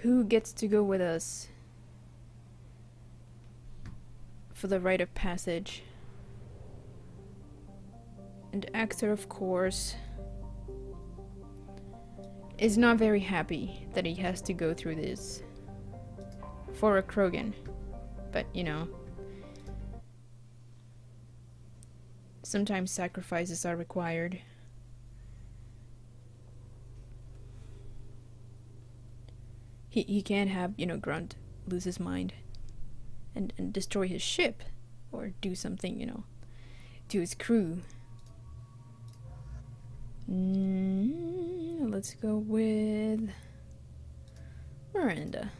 Who gets to go with us for the rite of passage? And Axtar, of course, is not very happy that he has to go through this for a Krogan. But, you know, sometimes sacrifices are required. He can't have, you know, Grunt lose his mind and destroy his ship or do something, you know, to his crew. Let's go with Miranda.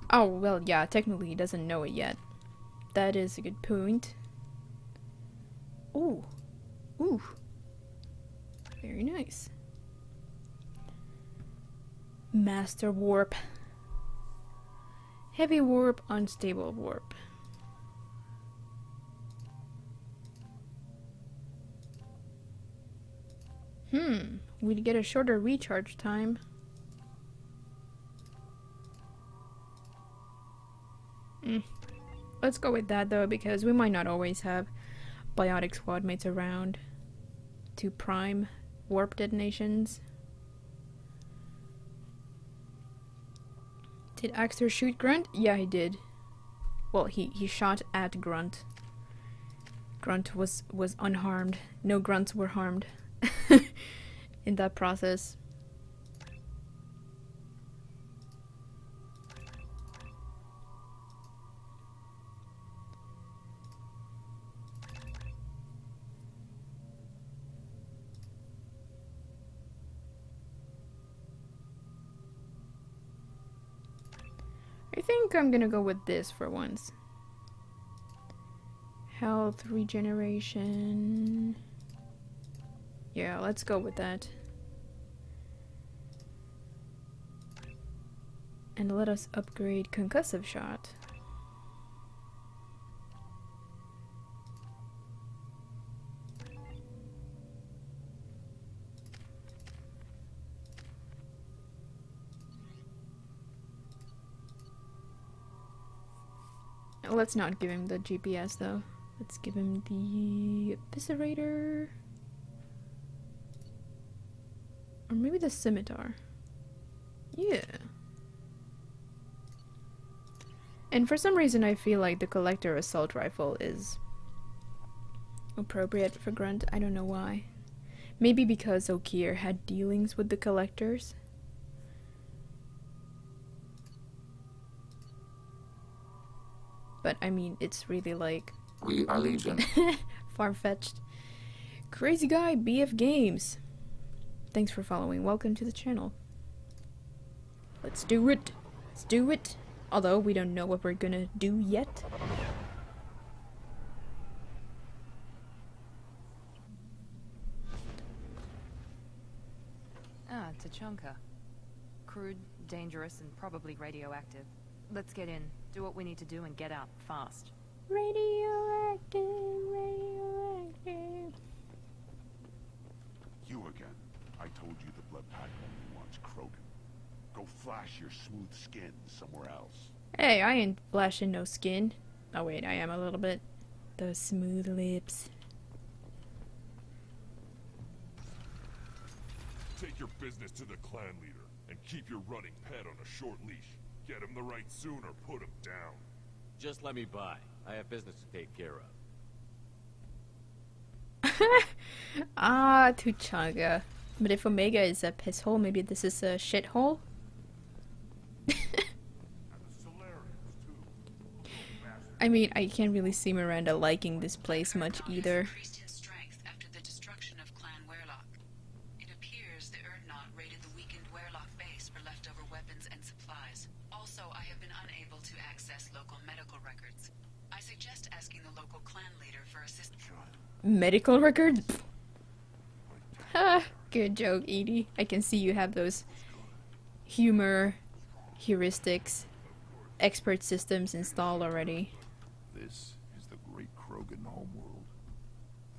Oh, well, yeah, technically he doesn't know it yet. That is a good point. Ooh. Ooh. Very nice. Master warp. Heavy warp, unstable warp. We'd get a shorter recharge time. Let's go with that though, because we might not always have biotic squad mates around to prime warp detonations. Did Axtar shoot Grunt? Yeah, he did. Well, he shot at Grunt. Grunt was unharmed. No Grunts were harmed in that process. I think I'm gonna go with this for once. Health regeneration. Yeah, let's go with that. And let us upgrade concussive shot. Let's not give him the GPS though. Let's give him the eviscerator. Or maybe the scimitar. Yeah. And for some reason I feel like the collector assault rifle is appropriate for Grunt. I don't know why. Maybe because Okier had dealings with the collectors. But I mean, it's really like... We are Legion. far-fetched. Crazy guy, BF Games. Thanks for following. Welcome to the channel. Let's do it. Let's do it. Although we don't know what we're gonna do yet. Ah, Tachanka. Crude, dangerous, and probably radioactive. Let's get in, do what we need to do, and get out fast. Radioactive, radioactive. You again. I told you the blood pack only wants Krogan. Go flash your smooth skin somewhere else. Hey, I ain't flashing no skin. Oh wait, I am a little bit. Those smooth lips. Take your business to the clan leader, and keep your running pet on a short leash. Get him the right soon or put him down. Just let me by. I have business to take care of. Ah, Tuchaga. But if Omega is a piss hole, maybe this is a shithole? I mean, I can't really see Miranda liking this place much either. Medical record? Ha! Good joke, Edie. I can see you have those humor, heuristics, expert systems installed already. This is the great Krogan homeworld.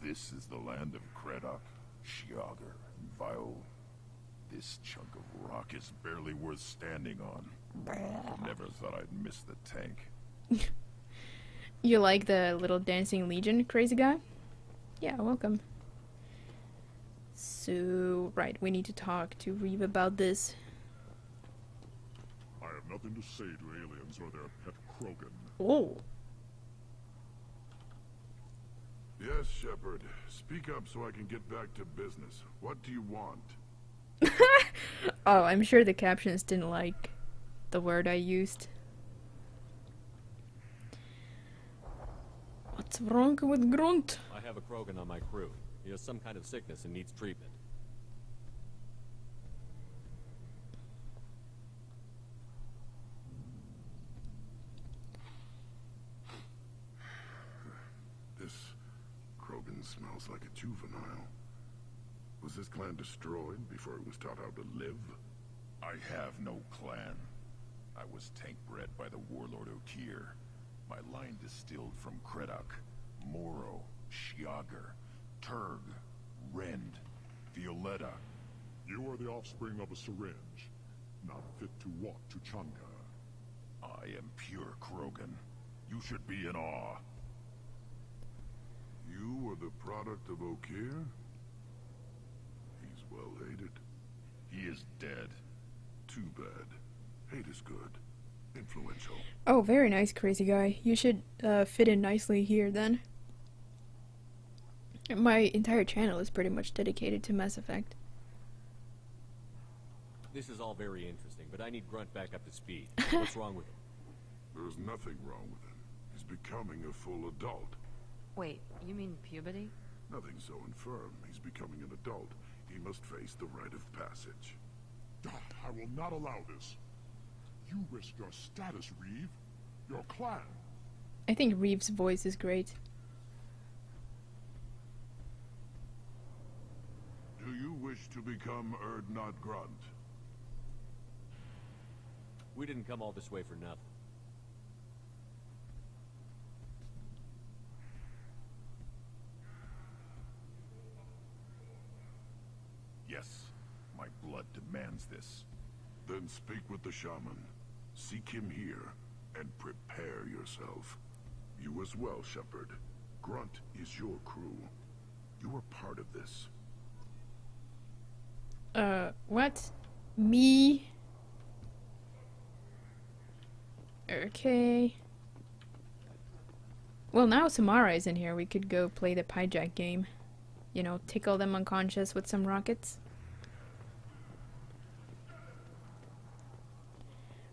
This is the land of Kredok, Shiagar, and vile This chunk of rock is barely worth standing on. Never thought I'd miss the tank. You like the little dancing legion, crazy guy? Yeah, welcome. So, right, we need to talk to Reeve about this. I have nothing to say to aliens or their pet Krogan. Oh. Yes, Shepard. Speak up so I can get back to business. What do you want? Oh, I'm sure the captions didn't like the word I used. What's wrong with Grunt? I have a Krogan on my crew. He has some kind of sickness and needs treatment. This Krogan smells like a juvenile. Was this clan destroyed before it was taught how to live? I have no clan. I was tank bred by the warlord Okir. My line distilled from Kredok, Moro, Shiagar, Turg, Rend, Violetta. You are the offspring of a syringe, not fit to walk to Changa. I am pure Krogan. You should be in awe. You are the product of Okir? He's well hated. He is dead. Too bad. Hate is good. Influential. Oh, very nice, crazy guy. You should fit in nicely here then. My entire channel is pretty much dedicated to Mass Effect. This is all very interesting, but I need Grunt back up to speed. What's wrong with him? There's nothing wrong with him. He's becoming a full adult. Wait, you mean puberty? Nothing so infirm. He's becoming an adult. He must face the rite of passage. I will not allow this. You risk your status, Reeve. Your clan. I think Reeve's voice is great. Do you wish to become Erdnot Grunt? We didn't come all this way for nothing. Yes, my blood demands this. Then speak with the shaman. Seek him here, and prepare yourself. You as well, Shepard. Grunt is your crew. You are part of this. What? Me? Okay. Well, now Samara is in here. We could go play the Pyjack game. You know, tickle them unconscious with some rockets.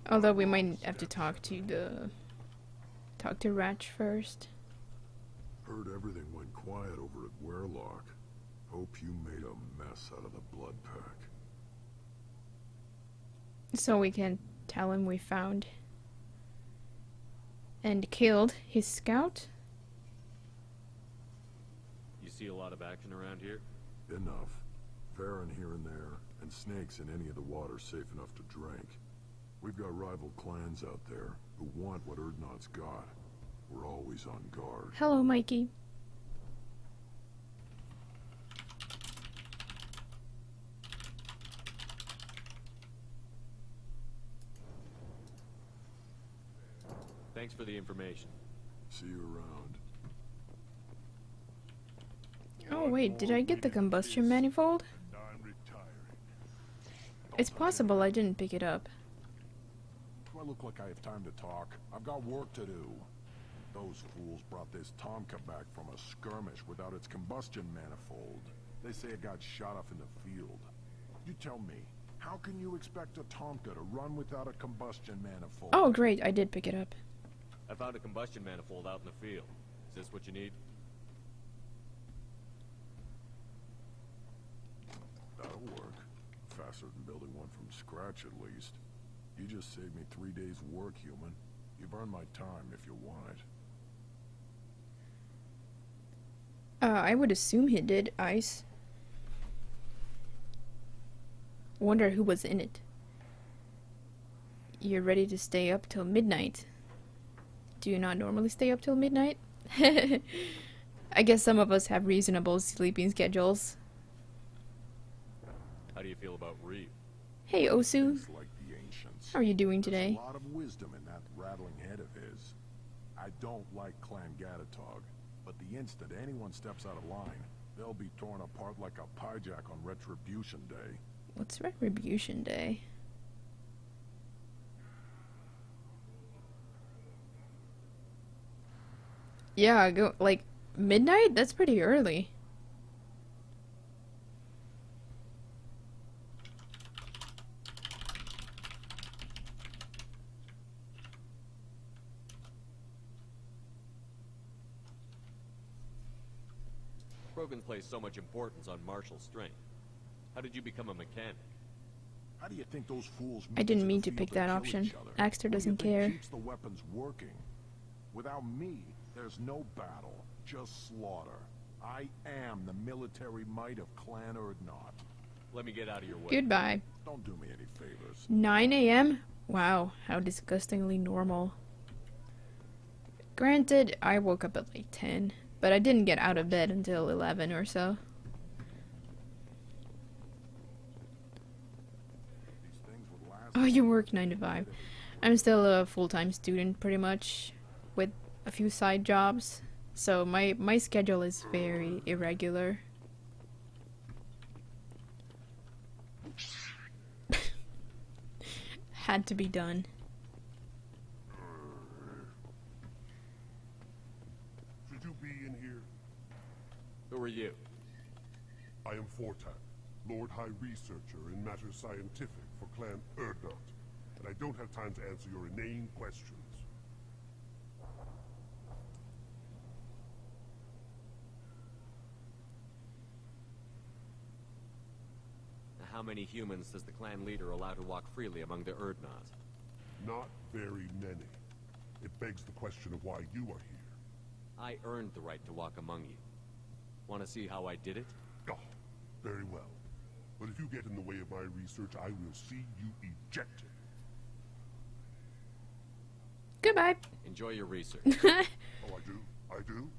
Although we might have to talk to Ratch first. Heard everything went quiet over at Werelock. Hope you made a mess out of the blood pack. So we can tell him we found and killed his scout. You see a lot of action around here? Enough. Farron here and there, and snakes in any of the water safe enough to drink. We've got rival clans out there who want what Erdnot's got. We're always on guard. Hello, Mikey. Thanks for the information. See you around. Oh wait, did I get the combustion manifold? I'm retiring. It's possible I didn't pick it up. Do I look like I have time to talk? I've got work to do. Those fools brought this Tomka back from a skirmish without its combustion manifold. They say it got shot off in the field. You tell me, how can you expect a Tomka to run without a combustion manifold? Oh great, I did pick it up. I found a combustion manifold out in the field. Is this what you need? That'll work. Faster than building one from scratch, at least. You just saved me 3 days' work, human. You've earned my time if you want it. I would assume he did, Ice. Wonder who was in it. You're ready to stay up till midnight. Do you not normally stay up till midnight? I guess some of us have reasonable sleeping schedules. How do you feel about Reeve? Hey, Osu. It's like the ancients. How are you doing There's today? a lot of wisdom in that rattling head of his. I don't like Clan Gatatog, but the instant anyone steps out of line, they'll be torn apart like a pyjak on Retribution Day. What's Retribution Day? Yeah, go like midnight? That's pretty early. Krogan placed so much importance on martial strength. How did you become a mechanic? How do you think those fools I didn't move mean into to the pick field that kill option. each other? Axtar Who do you doesn't think care. keeps the weapons working? Without me, there's no battle, just slaughter. I am the military might of Clan Urdnot. Let me get out of your way. Goodbye. Don't do me any favors. 9 a.m.? Wow, how disgustingly normal. Granted, I woke up at like 10, but I didn't get out of bed until 11 or so. These things would last. Oh, you work 9 to 5. I'm still a full-time student, pretty much, with a few side jobs. So my schedule is very irregular. Had to be done. Should you be in here? Who are you? I am Fortak, Lord High Researcher in matters scientific for Clan Urdnot, and I don't have time to answer your inane questions. How many humans does the clan leader allow to walk freely among the Urdnot? Not very many. It begs the question of why you are here. I earned the right to walk among you. Want to see how I did it? Oh, very well. But if you get in the way of my research, I will see you ejected. Goodbye. Enjoy your research. Oh, I do? I do?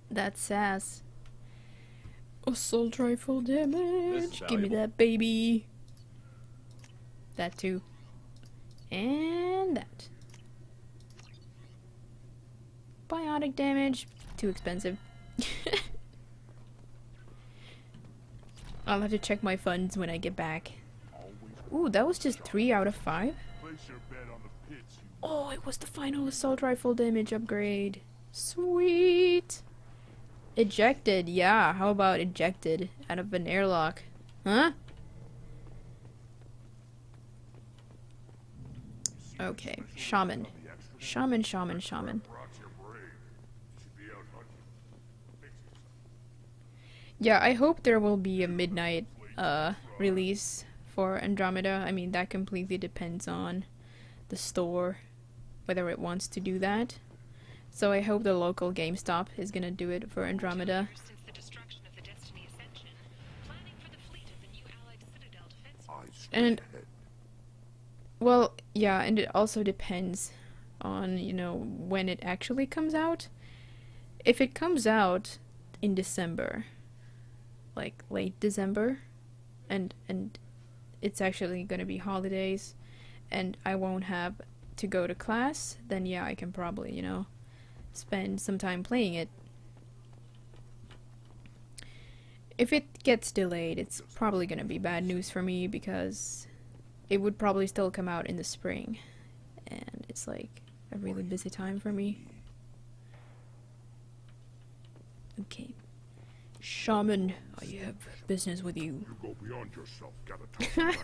That's sass. Assault rifle damage. Give me valuable. that, baby. That too. And that. Biotic damage. Too expensive. I'll have to check my funds when I get back. Ooh, that was just 3 out of 5? Place your bet on the pits, you... Oh, it was the final assault rifle damage upgrade. Sweet. Ejected, yeah. How about ejected out of an airlock? Huh? Okay, shaman. Shaman, shaman, shaman. Yeah, I hope there will be a midnight release for Andromeda. I mean, that completely depends on the store, whether it wants to do that. So I hope the local GameStop is gonna do it for Andromeda. Since the destruction of the Destiny Ascension, planning for the fleet of the new Allied Citadel defense. And well, yeah, and it also depends on, you know, when it actually comes out. If it comes out in December, like late December, and it's actually gonna be holidays, and I won't have to go to class, then yeah, I can probably, you know, spend some time playing it. If it gets delayed, it's probably gonna be bad news for me because it would probably still come out in the spring, and it's like a really busy time for me. Okay. Shaman, I have business with you. You go beyond yourself, Gatatog.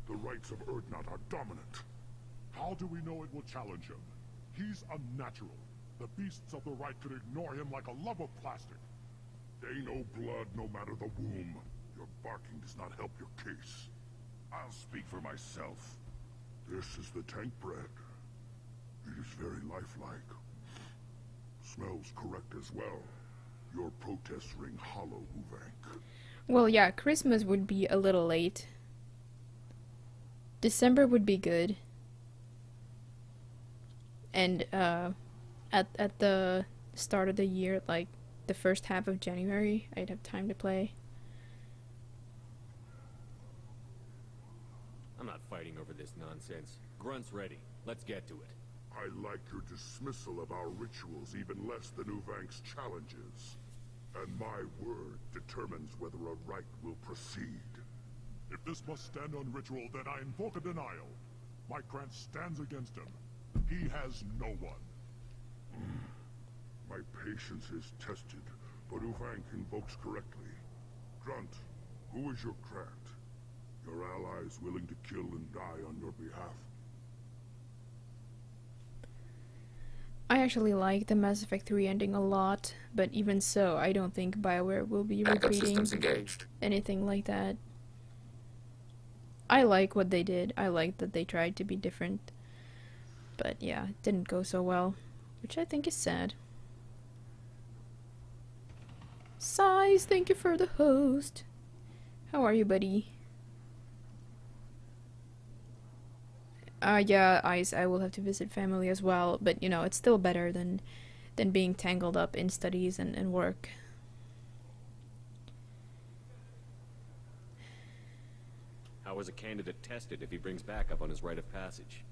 The rights of Urdnot are dominant. How do we know it will challenge him? He's unnatural. The beasts of the right could ignore him like a lump of plastic. They know blood no matter the womb. Your barking does not help your case. I'll speak for myself. This is the tank bread. It is very lifelike. Smells correct as well. Your protests ring hollow, Uvank. Well, yeah, Christmas would be a little late. December would be good. And at the start of the year, like the first half of January, I'd have time to play. I'm not fighting over this nonsense. Grunt's ready. Let's get to it. I like your dismissal of our rituals even less than Uvank's challenges. And my word determines whether a rite will proceed. If this must stand on ritual, then I invoke a denial. My Grant stands against him. He has no one. My patience is tested, but Uvank invokes correctly. Grunt, who is your Grant? Your allies willing to kill and die on your behalf? I actually like the Mass Effect 3 ending a lot, but even so, I don't think BioWare will be repeating anything like that. I like what they did. I like that they tried to be different. But yeah, it didn't go so well, which I think is sad. Size, thank you for the host. How are you, buddy? Yeah, Ice, I will have to visit family as well, but you know, it's still better than being tangled up in studies and work. How is a candidate tested if he brings backup on his rite of passage?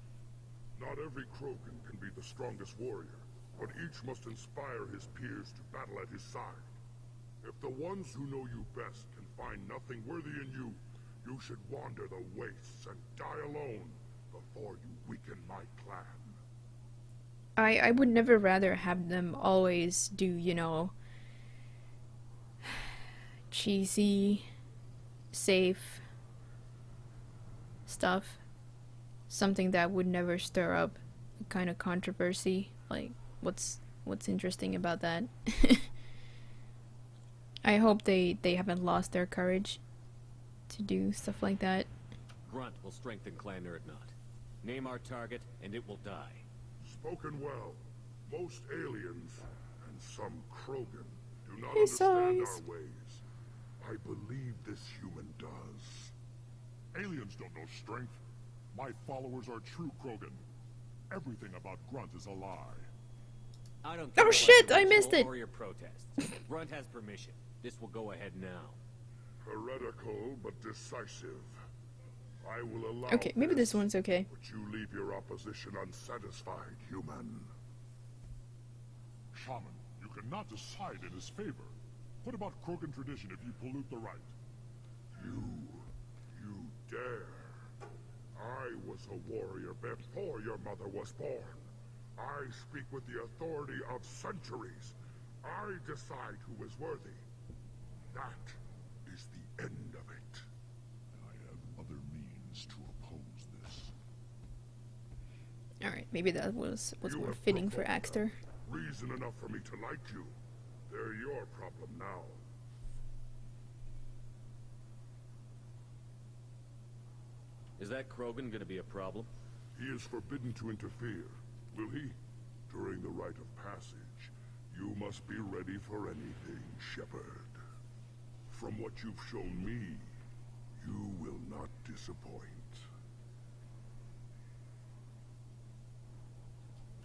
Not every Krogan can be the strongest warrior, but each must inspire his peers to battle at his side. If the ones who know you best can find nothing worthy in you, you should wander the wastes and die alone before you weaken my clan. I would never rather have them always do, you know, cheesy, safe stuff. Something that would never stir up a kind of controversy. Like, what's interesting about that? I hope they haven't lost their courage to do stuff like that. Grunt will strengthen Clan Urdnot. Name our target, and it will die. Spoken well. Most aliens, and some Krogan, do not Hey, understand Size. our ways. I believe this human does. Aliens don't know strength. My followers are true Krogan. Everything about Grunt is a lie. I don't Oh, care about shit, your I missed ritual it. or your protests. Grunt has permission. This will go ahead now. Heretical but decisive. I will allow Okay, maybe this one's okay. but you leave your opposition unsatisfied, human. Shaman, you cannot decide in his favor. What about Krogan tradition if you pollute the rite? You dare. I was a warrior before your mother was born. I speak with the authority of centuries. I decide who is worthy. That is the end of it. I have other means to oppose this. Alright, maybe that was You more have fitting for provoked Axtar. Reason enough for me to like you. They're your problem now. Is that Krogan gonna be a problem? He is forbidden to interfere, will he? During the rite of passage, you must be ready for anything, Shepard. From what you've shown me, you will not disappoint.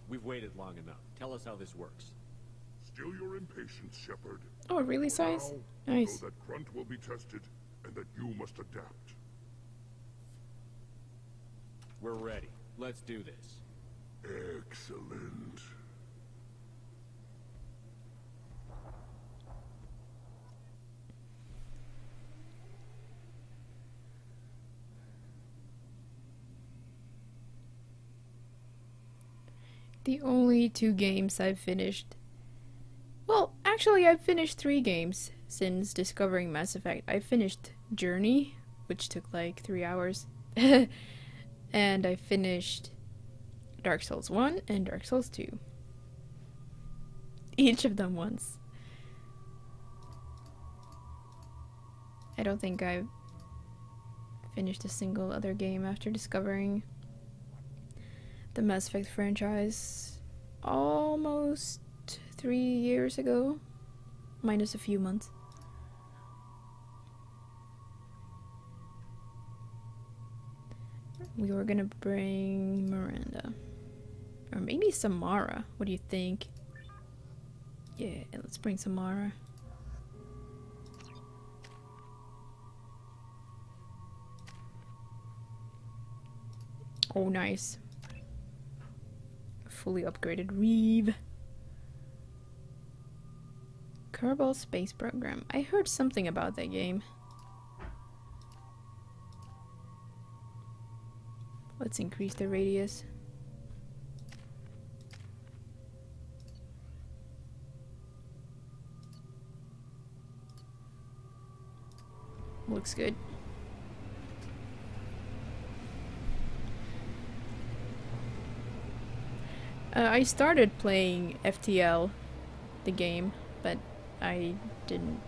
We've waited long enough. Tell us how this works. Still your impatience, Shepard. Oh, really, For Size? now, Nice. know that Grunt will be tested, and that you must adapt. We're ready. Let's do this. Excellent. The only 2 games I've finished. Well, actually, I've finished 3 games since discovering Mass Effect. I finished Journey, which took like 3 hours. And I finished Dark Souls 1 and Dark Souls 2. Each of them once. I don't think I've finished a single other game after discovering the Mass Effect franchise almost 3 years ago, minus a few months. We were gonna bring Miranda. Or maybe Samara. What do you think? Yeah, let's bring Samara. Oh, nice. Fully upgraded Reeve. Kerbal Space Program. I heard something about that game. Let's increase the radius. Looks good. I started playing FTL, the game, but I didn't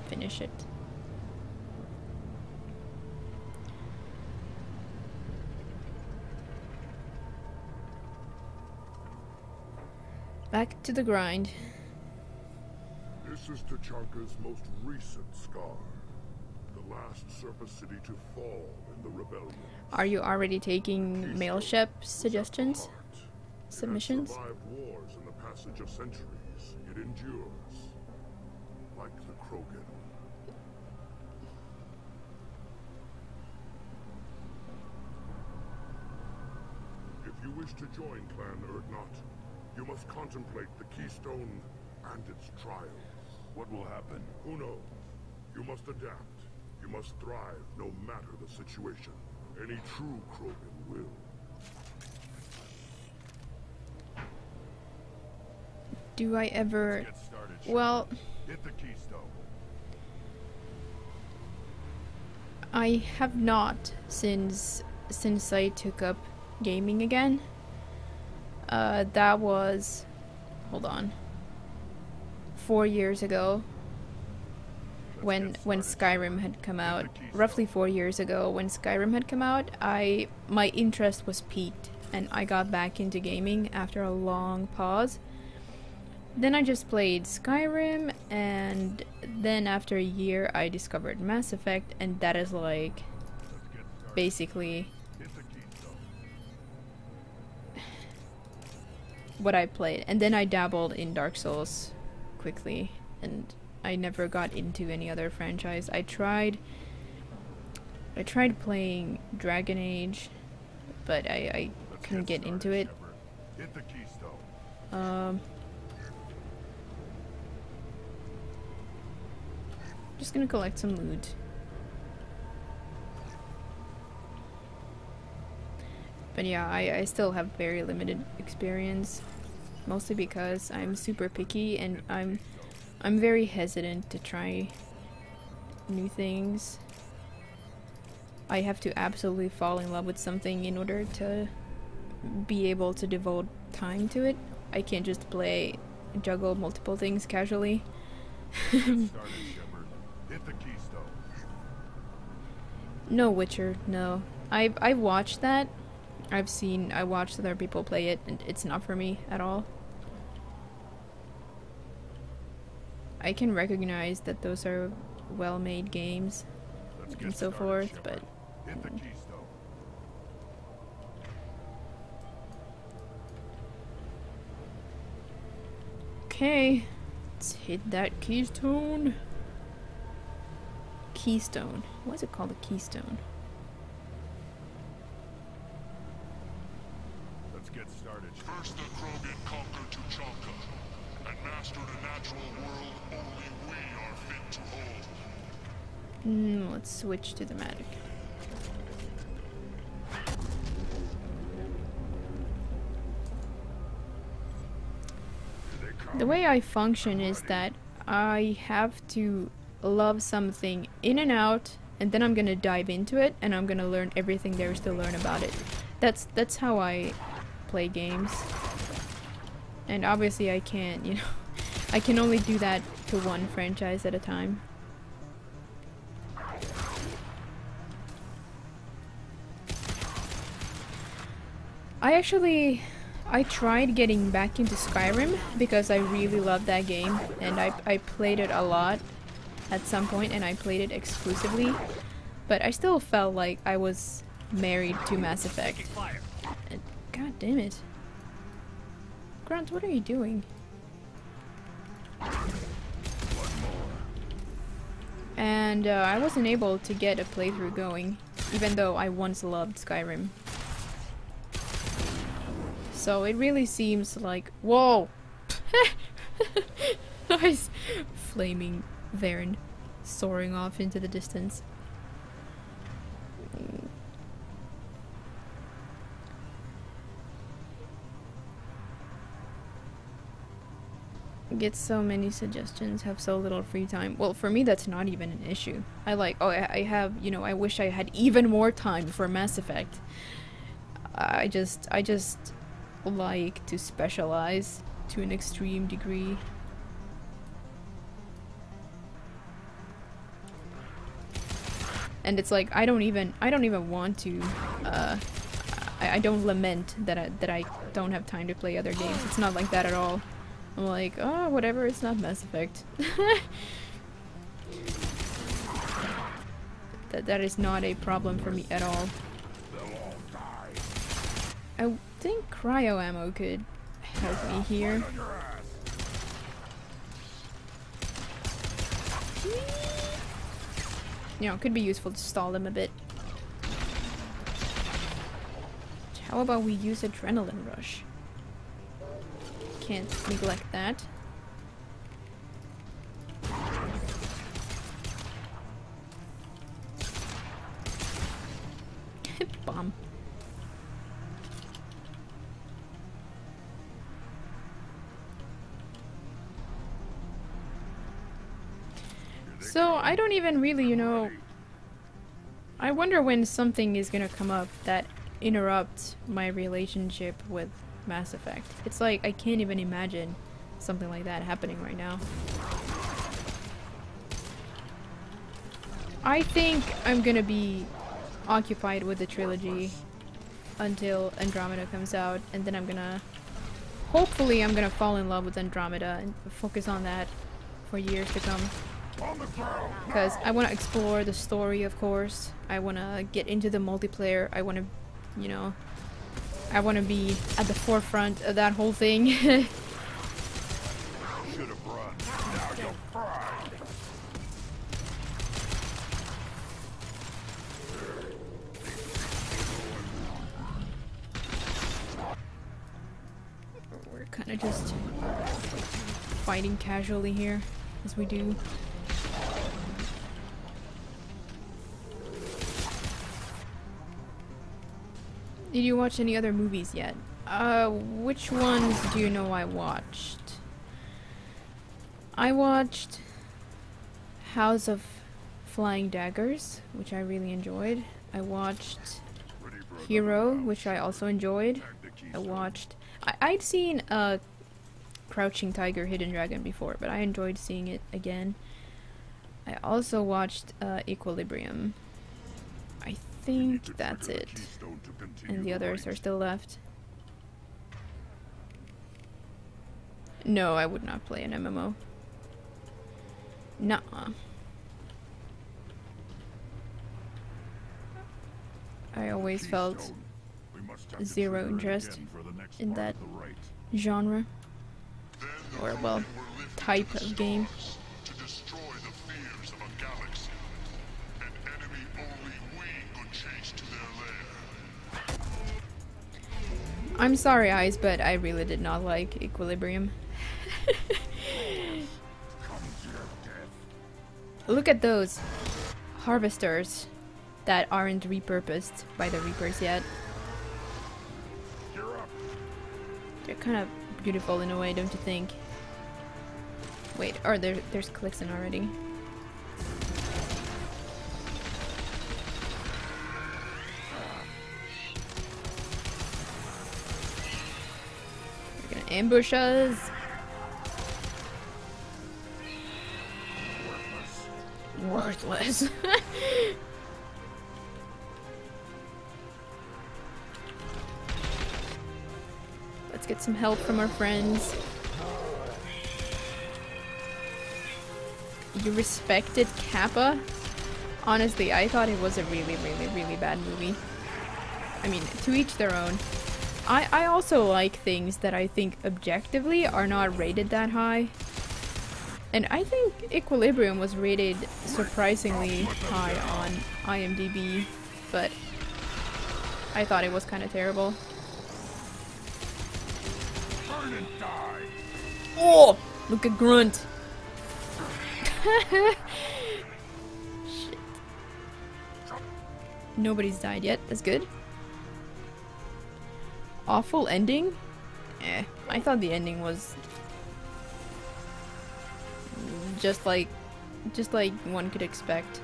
finish it. Back to the grind. This is Tachanka's most recent scar. The last surface city to fall in the rebellion. Are you already taking mail ship suggestions? Submissions? It has survived wars in the passage of centuries. It endures. Like the Krogan. If you wish to join Clan Urdnot, you must contemplate the Keystone and its trials. What will happen? Who knows? You must adapt. You must thrive no matter the situation. Any true Krogan will. Do I ever... Get started, Well... Hit the keystone. I have not since I took up gaming again. That was... Hold on. 4 years ago. When Skyrim had come out. Roughly 4 years ago when Skyrim had come out, my interest was piqued and I got back into gaming after a long pause. Then I just played Skyrim, and then after a year I discovered Mass Effect, and that is like basically what I played. And then I dabbled in Dark Souls quickly, and I never got into any other franchise. I tried playing Dragon Age, but I couldn't get into it. Hit the keystone. Just gonna collect some loot. But yeah, I still have very limited experience, mostly because I'm super picky and I'm very hesitant to try new things. I have to absolutely fall in love with something in order to be able to devote time to it. I can't just juggle multiple things casually. Get started, Shepard. Hit the keystone. No Witcher, no. I've watched that. I watched other people play it, and it's not for me at all. I can recognize that those are well-made games and so forth, but hit the keystone. okay, let's hit that keystone. Keystone. Why is it called a keystone? Let's get started. First the Krogan conquered Tachanka and mastered a natural world only we are fit to hold. Let's switch to the Matic. The way I function is that I have to love something in and out, and then I'm gonna dive into it, and I'm gonna learn everything there is to learn about it. That's how I play games. And obviously I can't, you know, I can only do that to one franchise at a time. I tried getting back into Skyrim because I really loved that game, and I played it a lot at some point, and I played it exclusively, but I still felt like I was married to Mass Effect. And god damn it. Grunt, what are you doing? And I wasn't able to get a playthrough going, even though I once loved Skyrim. So it really seems like... Whoa! Nice! Flaming Varen soaring off into the distance. Get so many suggestions, have so little free time. Well, for me that's not even an issue. I like, oh, I have, you know, I wish I had even more time for Mass Effect. I just like to specialize to an extreme degree. And it's like I don't even want to. I don't lament that I don't have time to play other games. It's not like that at all. I'm like, oh, whatever. It's not Mass Effect. that is not a problem for me at all. I think cryo ammo could help me here. You know, it could be useful to stall them a bit. How about we use Adrenaline Rush? Can't neglect that. Bomb. So, I don't even really, you know... I wonder when something is gonna come up that interrupts my relationship with Mass Effect. It's like, I can't even imagine something like that happening right now. I think I'm gonna be occupied with the trilogy until Andromeda comes out, and then I'm gonna... Hopefully I'm gonna fall in love with Andromeda and focus on that for years to come. Because I want to explore the story, of course. I want to get into the multiplayer. I want to, you know, I want to be at the forefront of that whole thing. Should have run. Now you'll cry. We're kind of just fighting casually here, as we do. Did you watch any other movies yet? Which ones do you know I watched? I watched House of Flying Daggers, which I really enjoyed. I watched Hero, which I also enjoyed. I watched... I'd seen Crouching Tiger, Hidden Dragon before, but I enjoyed seeing it again. I also watched Equilibrium. I think that's it. And the others are still left. No, I would not play an MMO. Nuh-uh. I always felt zero interest in that genre. Or, well, type of game. I'm sorry, Eyes, but I really did not like Equilibrium. Look at those harvesters that aren't repurposed by the Reapers yet. They're kind of beautiful in a way, don't you think? Wait, or there's Clixon already. They're gonna ambush us. Worthless. Let's get some help from our friends. You respected Kappa? Honestly, I thought it was a really, really, really bad movie. I mean, to each their own. I also like things that I think objectively are not rated that high. And I think Equilibrium was rated surprisingly high on IMDb, but I thought it was kind of terrible. Burn and die. Oh! Look at Grunt. Shit. Nobody's died yet. That's good. Awful ending? I thought the ending was just like one could expect.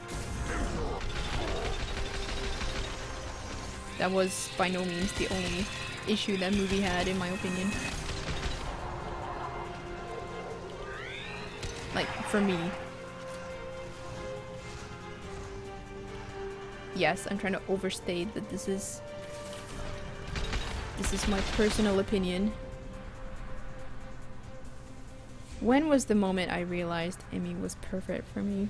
That was by no means the only issue that movie had, in my opinion. Like, for me. Yes, I'm trying to overstate that this is my personal opinion. When was the moment I realized ME was perfect for me?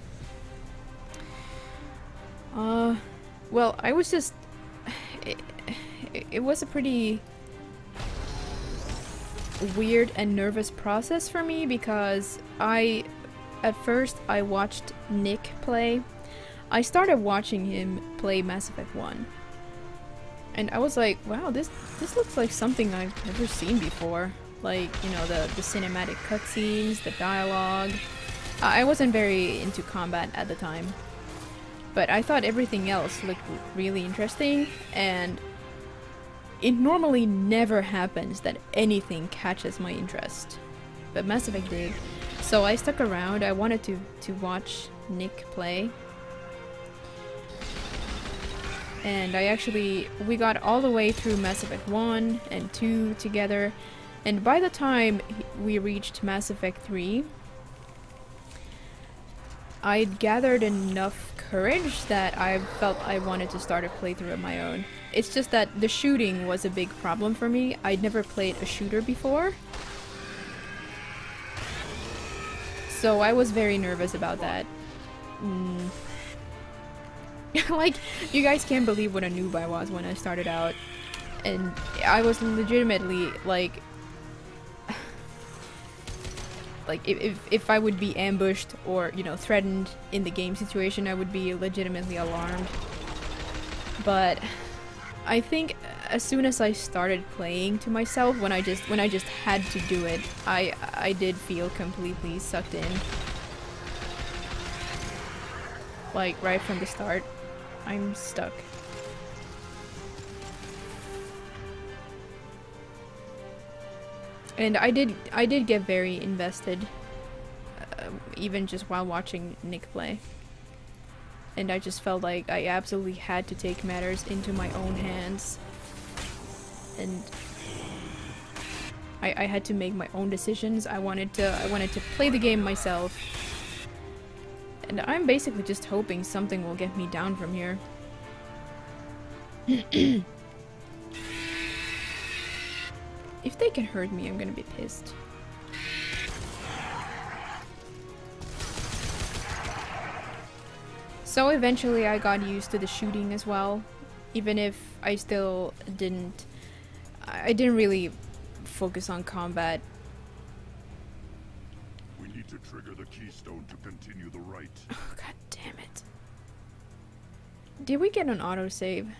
Well, I was just... It was a pretty weird and nervous process for me because at first I watched Nick play. I started watching him play Mass Effect 1. And I was like, wow, this looks like something I've never seen before. Like, you know, the cinematic cutscenes, the dialogue. I wasn't very into combat at the time. But I thought everything else looked really interesting, and it normally never happens that anything catches my interest. But Mass Effect did. So I stuck around. I wanted to watch Nick play. And we got all the way through Mass Effect 1 and 2 together. And by the time we reached Mass Effect 3, I'd gathered enough courage that I felt I wanted to start a playthrough of my own. It's just that the shooting was a big problem for me. I'd never played a shooter before. So I was very nervous about that. Like, you guys can't believe what a noob I was when I started out. And I was legitimately, like if I would be ambushed or, you know, threatened in the game situation, I would be legitimately alarmed. But I think as soon as I started playing to myself, when I just had to do it, I did feel completely sucked in. Like, right from the start, I'm stuck. And I did get very invested, even just while watching Nick play. And I just felt like I absolutely had to take matters into my own hands. And I had to make my own decisions. I wanted to play the game myself. And I'm basically just hoping something will get me down from here. If they can hurt me, I'm gonna be pissed. So eventually I got used to the shooting as well, even if I still didn't really focus on combat. We need to trigger the keystone to continue the right. Oh, god damn it. Did we get an autosave?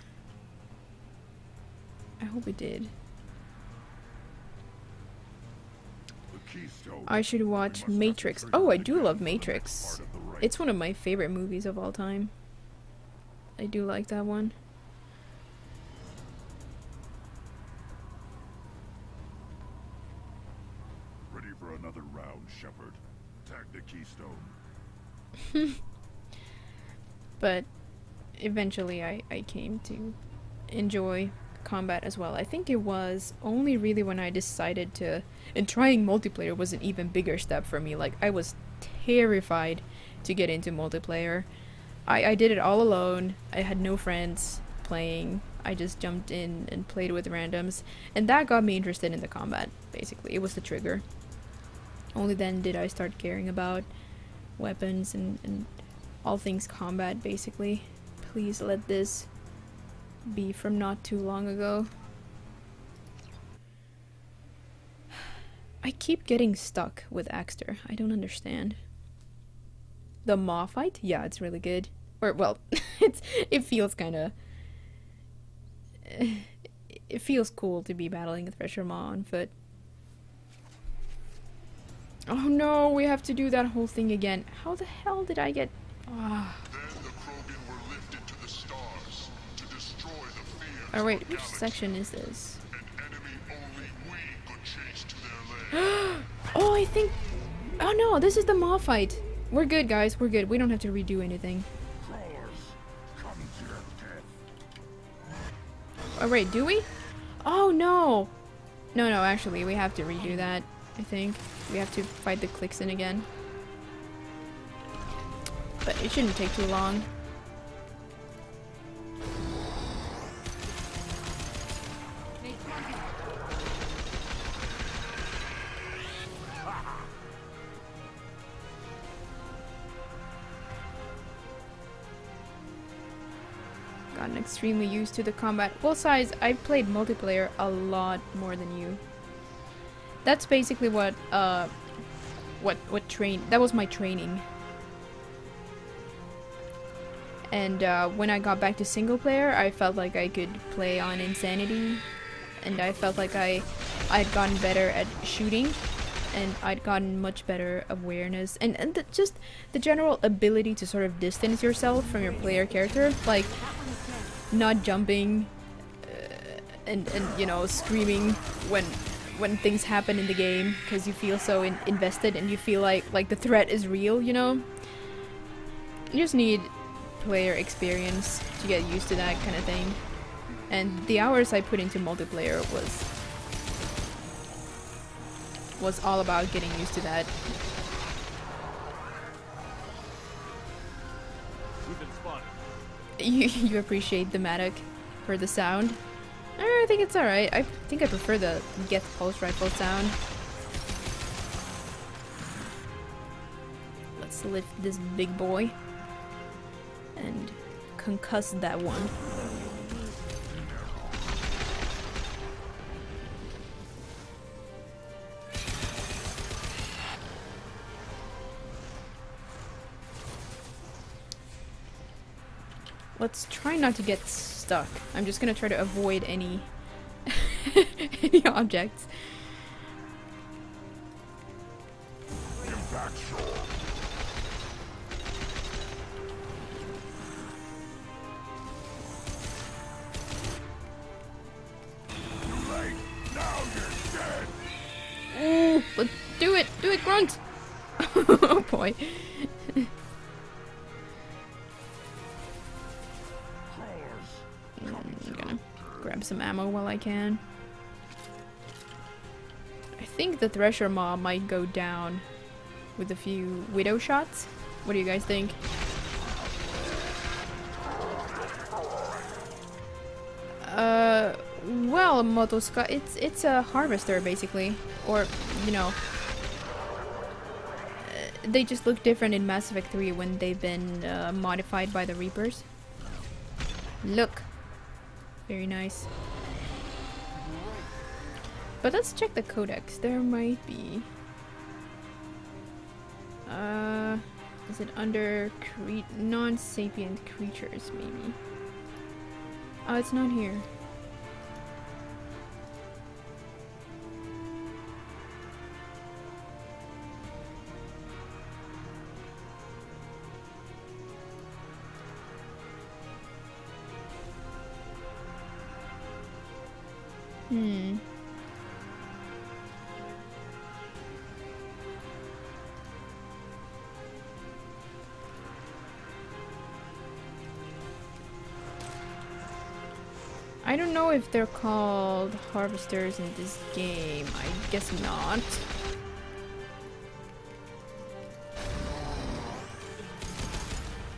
I hope we did. I should watch Matrix. Oh, I do love Matrix. It's one of my favorite movies of all time. I do like that one. Ready for another round, Shepard. Tag the keystone. But eventually I came to enjoy combat as well. I think it was only really when I decided to... And trying multiplayer was an even bigger step for me. Like, I was terrified to get into multiplayer. I did it all alone. I had no friends playing. I just jumped in and played with randoms. And that got me interested in the combat, basically. It was the trigger. Only then did I start caring about weapons and all things combat, basically. Please let this be from not too long ago. I keep getting stuck with Axtar. I don't understand. The Maw fight? Yeah, it's really good. Or, well, it feels kinda... It feels cool to be battling a Thresher Maw on foot. Oh no, we have to do that whole thing again. How the hell did I get... Ah. Then the Krogan were lifted to the stars to destroy the fears Oh wait, of the which galaxy. section is this? An enemy only we could chase to their lair. Oh, I think... Oh no, this is the Maw fight. We're good, guys. We're good. We don't have to redo anything. Crawlers, come to your death. Oh wait, do we? Oh no! No, no, actually, we have to redo that, I think. We have to fight the Clixon again. But it shouldn't take too long. Gotten extremely used to the combat. Well, size, I've played multiplayer a lot more than you. That's basically what that was my training. And when I got back to single player, I felt like I could play on Insanity, and I felt like I'd gotten better at shooting, and I'd gotten much better awareness, and just the general ability to sort of distance yourself from your player character, like not jumping and you know, screaming when things happen in the game because you feel so invested and you feel like the threat is real, you know? You just need player experience to get used to that kind of thing. And the hours I put into multiplayer was all about getting used to that. We've been spotted. You appreciate the Matic for the sound? I think it's alright. I think I prefer the Geth pulse rifle sound. Let's lift this big boy and concuss that one. Let's try not to get stuck. I'm just gonna try to avoid any any objects. Impact shore. Too late. Now you're dead. Ooh, let's do it! Do it, Grunt! Oh boy. I'm gonna grab some ammo while I can. I think the Thresher Maw might go down with a few Widow shots. What do you guys think? Well, Motoska, it's a harvester basically, or you know, they just look different in Mass Effect 3 when they've been modified by the Reapers. Look, very nice. But let's check the codex. There might be. Is it under non-sapient creatures, maybe? Oh, it's not here. I don't know if they're called harvesters in this game. I guess not.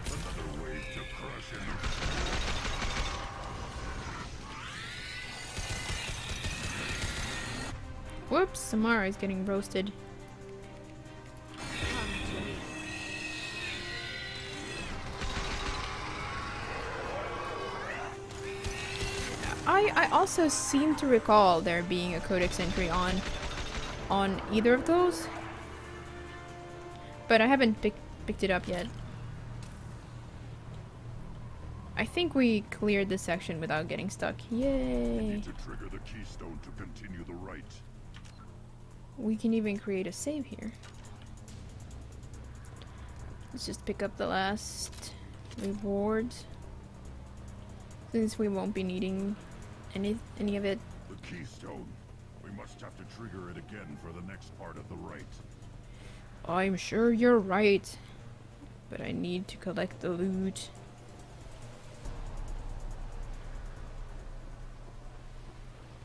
Another way to crush him. Whoops, Samara is getting roasted. I also seem to recall there being a codex entry on either of those, but I haven't picked it up yet. I think we cleared this section without getting stuck. Yay! Need to trigger the keystone to continue the rite. We can even create a save here. Let's just pick up the last reward. Since we won't be needing any of it. The keystone. We must have to trigger it again for the next part of the rite. I'm sure you're right. But I need to collect the loot.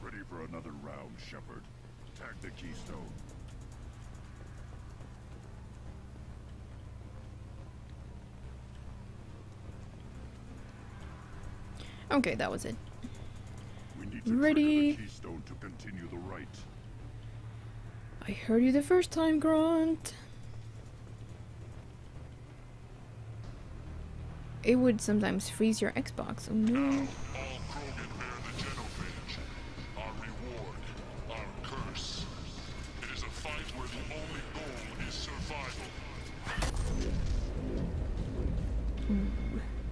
Ready for another round, Shepard. Tag the keystone. Okay, that was it. We need to Ready. trigger the keystone to continue the rite. I heard you the first time, Grunt. It would sometimes freeze your Xbox. Oh no. All Krogan bear the genophage. Our reward, our curse. It is a fight where the only goal is survival.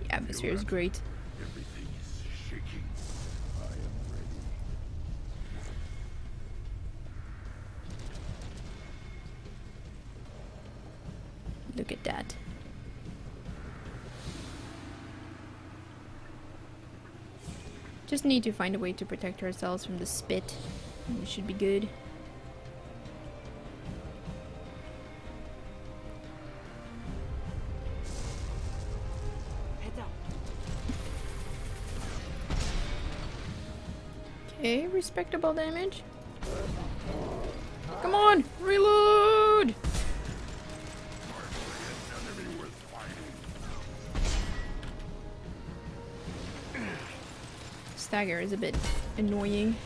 The atmosphere is great. Everything is shaking. I am ready. Look at that. Just need to find a way to protect ourselves from the spit. We should be good. Heads up. Okay, respectable damage. Come on, reload! Enemy worth fighting. Stagger is a bit annoying.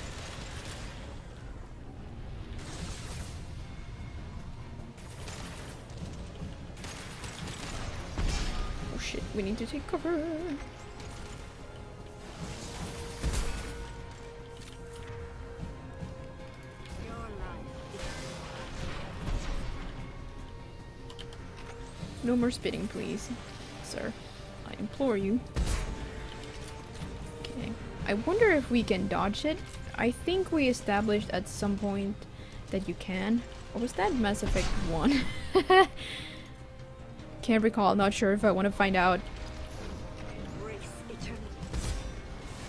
Oh shit, we need to take cover. No more spitting, please, sir. I implore you. Okay. I wonder if we can dodge it. I think we established at some point that you can. Or was that Mass Effect 1? Can't recall, not sure if I want to find out.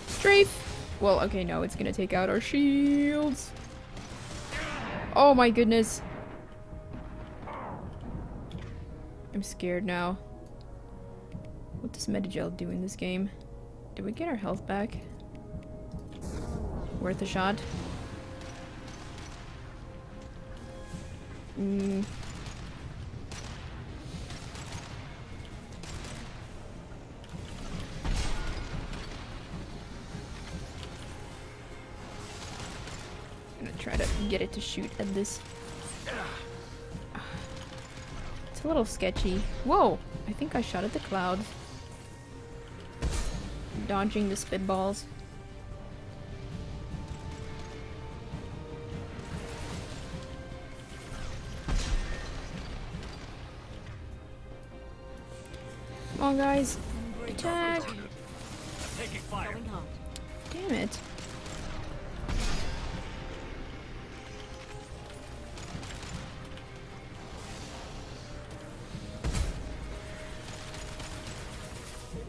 Strafe! Well, okay, no, it's gonna take out our shields. Oh my goodness. I'm scared now. What does Medigel do in this game? Did we get our health back? Worth a shot? I'm gonna try to get it to shoot at this. It's a little sketchy. Whoa! I think I shot at the clouds. Dodging the spitballs. Come on, guys. Attack! Taking fire. Damn it.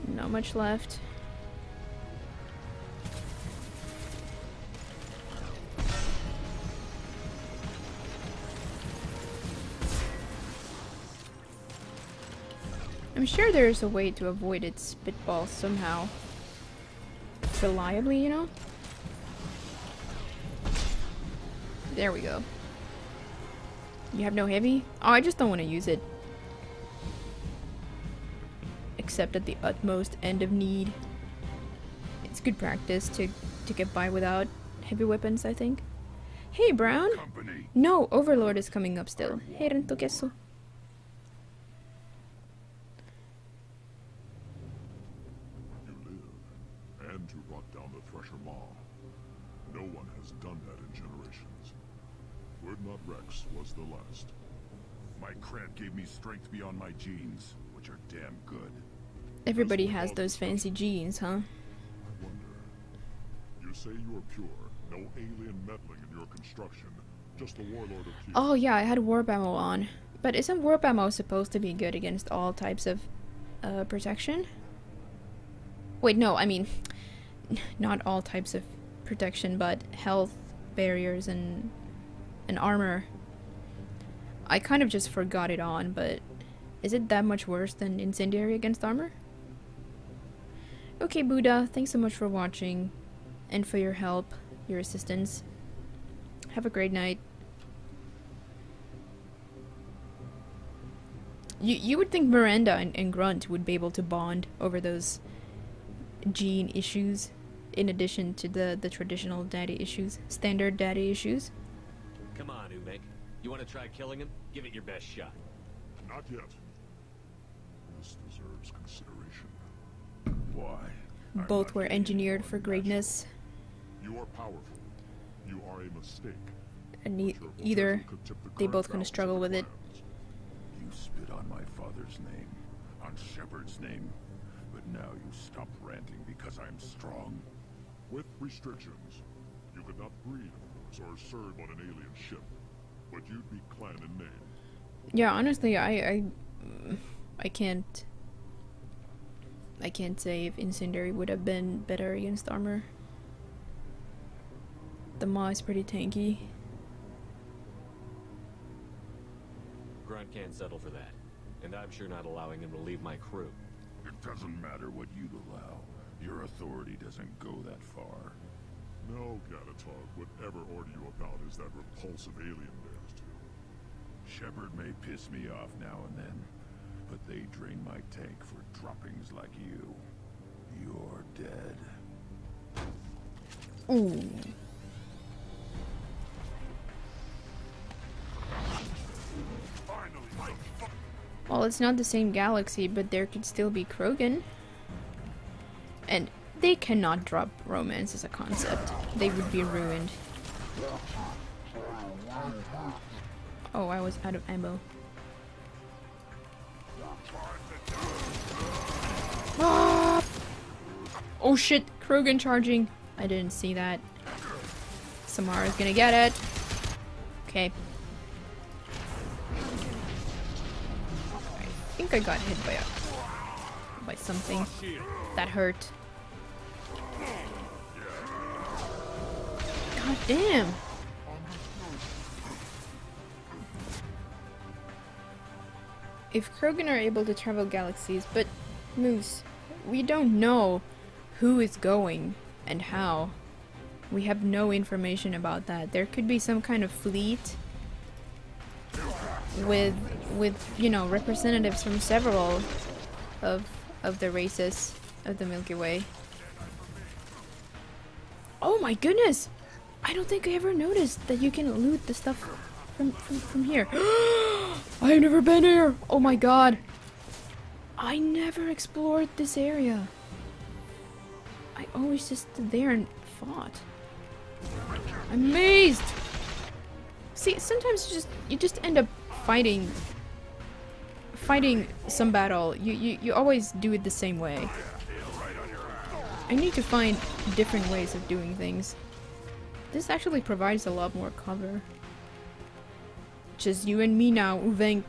Not much left. I'm sure there's a way to avoid its spitballs somehow. Reliably, you know? There we go. You have no heavy? Oh, I just don't want to use it. Except at the utmost end of need. It's good practice to get by without heavy weapons, I think. Hey, Brown! Company. No, Overlord is coming up still. Hey, Rento queso. You live, and to rot down the Thresher Maw. No one has done that in generations. Word not Rex was the last. My cred gave me strength beyond my genes, which are damn good. Everybody has those fancy genes, huh? I wonder. You say you are pure, no alien meddling in your construction, just the warlord of Kiev. Oh yeah, I had warp ammo on. But isn't warp ammo supposed to be good against all types of protection? Wait, no, I mean, not all types of protection, but health barriers and armor. I kind of just forgot it on, but is it that much worse than incendiary against armor? Okay, Buddha, thanks so much for watching and for your help, your assistance. Have a great night. You would think Miranda and Grunt would be able to bond over those gene issues, in addition to the traditional daddy issues, standard daddy issues. Come on, Umek. You want to try killing him? Give it your best shot. Not yet. This deserves consideration. Why? Both were engineered for greatness. You are powerful. You are a mistake. And either they both gonna struggle with it. You spit on my father's name, on Shepard's name, but now you stop ranting because I'm strong. With restrictions, you could not breed, of course, or serve on an alien ship, but you'd be clan in name. Yeah, honestly, I can't say if incendiary would have been better against armor. The maw is pretty tanky. Grunt can't settle for that, and I'm sure not allowing him to leave my crew. It doesn't matter what you'd allow. Your authority doesn't go that far. No, Gatatog, whatever order you about is that repulsive alien bears to. Shepard may piss me off now and then, but they drain my tank for droppings like you. You're dead. Ooh. Well, it's not the same galaxy, but there could still be Krogan. And they cannot drop romance as a concept. They would be ruined. Oh, I was out of ammo. Ah! Oh shit, Krogan charging. I didn't see that. Samara's gonna get it. Okay. I think I got hit by something. That hurt. God damn. If Krogan are able to travel galaxies, but Moose, we don't know who is going and how. We have no information about that. There could be some kind of fleet with you know, representatives from several of the races of the Milky Way. Oh my goodness! I don't think I ever noticed that you can loot the stuff from here. I've never been here! Oh my god! I never explored this area. I always just stood there and fought. I'm amazed! See, sometimes you just end up fighting some battle. You always do it the same way. I need to find different ways of doing things. This actually provides a lot more cover. Just you and me now, Uvenk.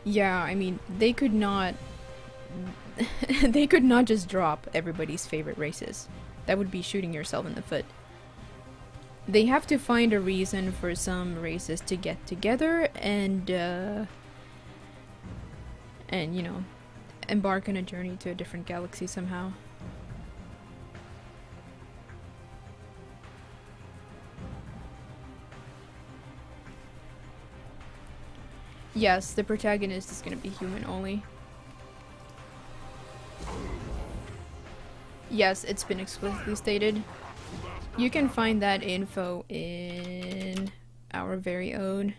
Yeah, I mean, they could not they could not just drop everybody's favorite races. That would be shooting yourself in the foot. They have to find a reason for some races to get together and you know, embark on a journey to a different galaxy somehow. Yes, the protagonist is gonna be human only. Yes, it's been explicitly stated. You can find that info in our very own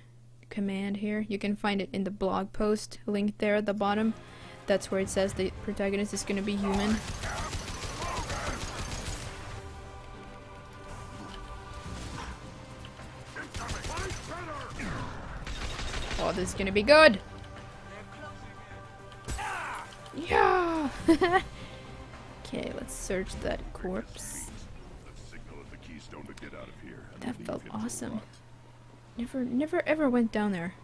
command here. You can find it in the blog post linked there at the bottom. That's where it says the protagonist is gonna be human. Oh, this is gonna be good! Yeah! Okay, let's search that corpse. That felt awesome. Never ever went down there.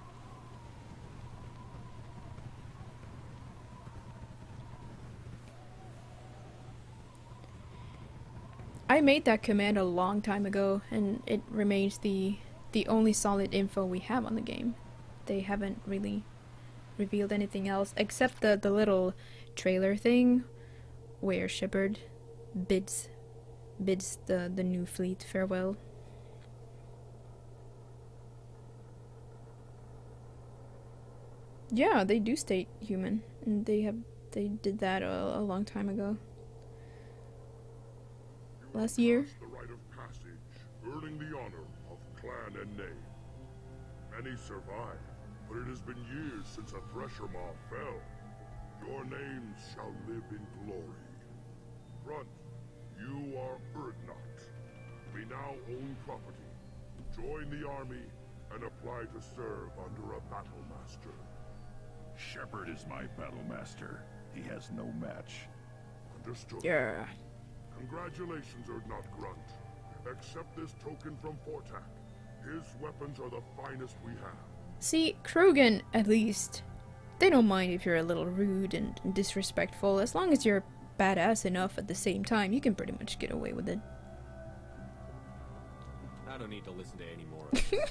I made that command a long time ago, and it remains the only solid info we have on the game. They haven't really revealed anything else, except the little trailer thing, where Shepard bids the new fleet farewell. Yeah, they do stay human, and they did that a long time ago. Last year. The rite of passage, earning the honor of clan and name. Many survive, but it has been years since a Thresher Maw fell. Your names shall live in glory. Grunt, you are Urdnot. We now own property. Join the army and apply to serve under a battle master. Shepard is my battle master. He has no match. Understood. Yeah. Congratulations, Urdnot Grunt. Accept this token from Fortak. His weapons are the finest we have. See, Krogan, at least, they don't mind if you're a little rude and disrespectful. As long as you're badass enough at the same time, you can pretty much get away with it. I don't need to listen to any more of this. It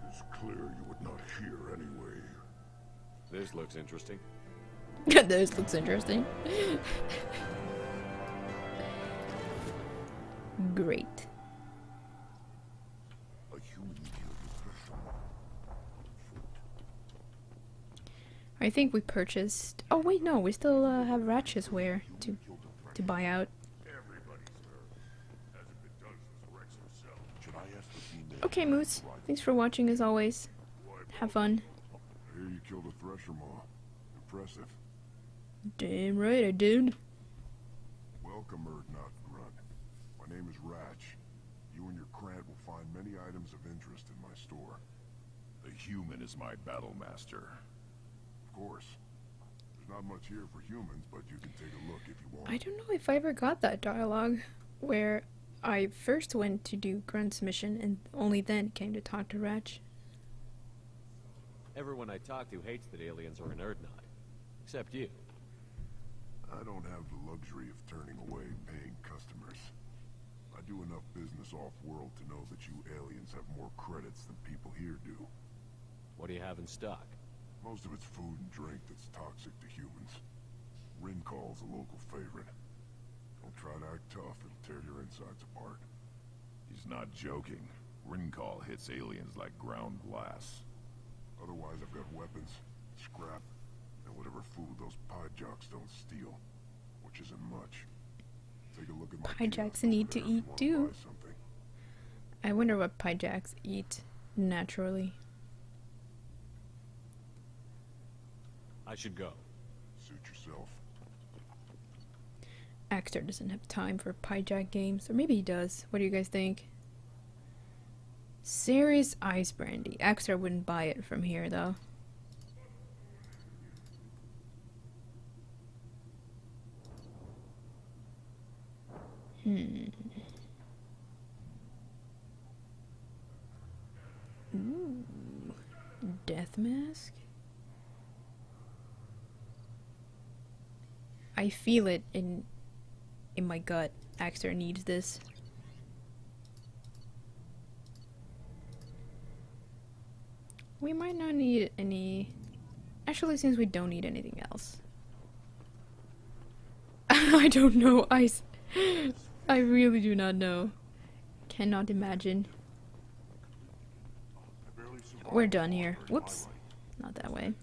is clear you would not hear anyway. This looks interesting. This looks interesting. Great. A human killed the Thresher Maw. I think we purchased... Oh wait, no, we still have Ratch's ware to buy out. Okay, Moose. Thanks for watching as always. Have fun. I hear you killed a Thresher Maw. Impressive. Damn right I did. Welcome, Urdnot Grunt. My name is Ratch. You and your Grant will find many items of interest in my store. The human is my battle master. Of course. There's not much here for humans, but you can take a look if you want. I don't know if I ever got that dialogue where I first went to do Grunt's mission and only then came to talk to Ratch. Everyone I talk to hates that aliens are an Urdnot. Except you. I don't have the luxury of turning away paying customers. I do enough business off-world to know that you aliens have more credits than people here do. What do you have in stock? Most of it's food and drink that's toxic to humans. Rincall's a local favorite. Don't try to act tough, it'll tear your insides apart. He's not joking. Rincall hits aliens like ground glass. Otherwise, I've got weapons, scrap, and whatever food those pie jocks don't steal, which isn't much. Take a look at my Pie kiosk jacks over need to there if you eat wanna too. buy something. I wonder what pie jacks eat naturally. I should go. Suit yourself. Axtar doesn't have time for pie jack games, or maybe he does. What do you guys think? Serious ice brandy. Axtar wouldn't buy it from here though. Ooh. Death mask? I feel it in my gut. Axtar needs this. We might not need any... Actually, since we don't need anything else. I don't know. I really do not know. Cannot imagine. We're done here. Whoops. Not that way.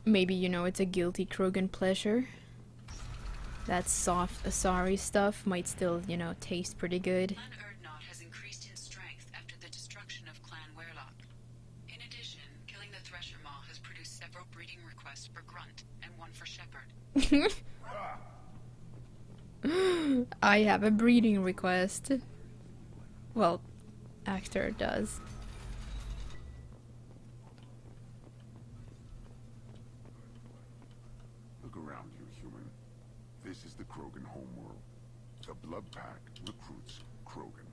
Maybe, you know, it's a guilty Krogan pleasure. That soft Asari stuff might still, you know, taste pretty good. Clan Urdnot has increased in strength after the destruction of Clan Werlock. In addition, killing the Thresher Maw has produced several breeding requests for Grunt and one for Shepard. I have a breeding request. Well, Axtar does. Look around you, human. This is the Krogan homeworld. The Blood Pack recruits Krogan.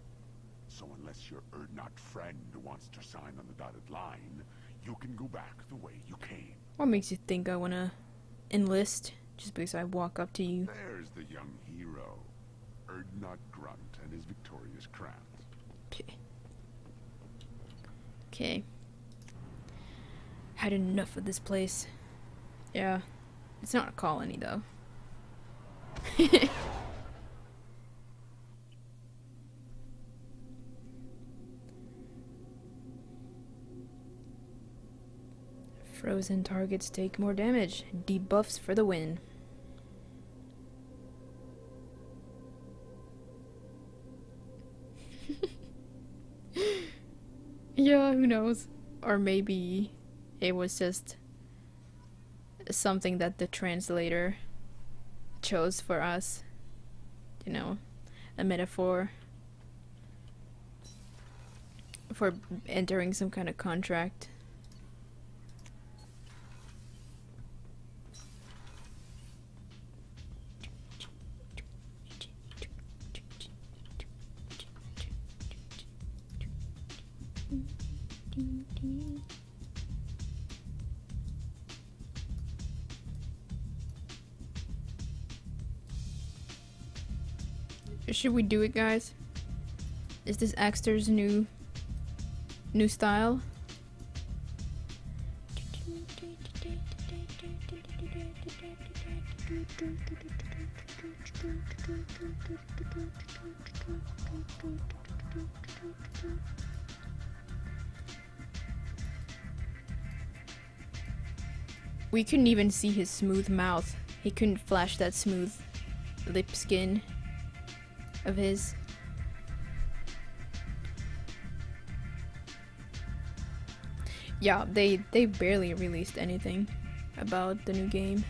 So unless your Erdnot friend wants to sign on the dotted line, you can go back the way you came. What makes you think I wanna enlist just because I walk up to you? There's the young hero, Erdnot Grunt and his victorious crowd. Okay. Had enough of this place. Yeah. It's not a colony though. Frozen targets take more damage. Debuffs for the win. Yeah, who knows? Or maybe it was just something that the translator chose for us. You know, a metaphor for entering some kind of contract. Should we do it, guys? Is this Axtar's new style? We couldn't even see his smooth mouth. He couldn't flash that smooth lip skin of his. Yeah, they barely released anything about the new game.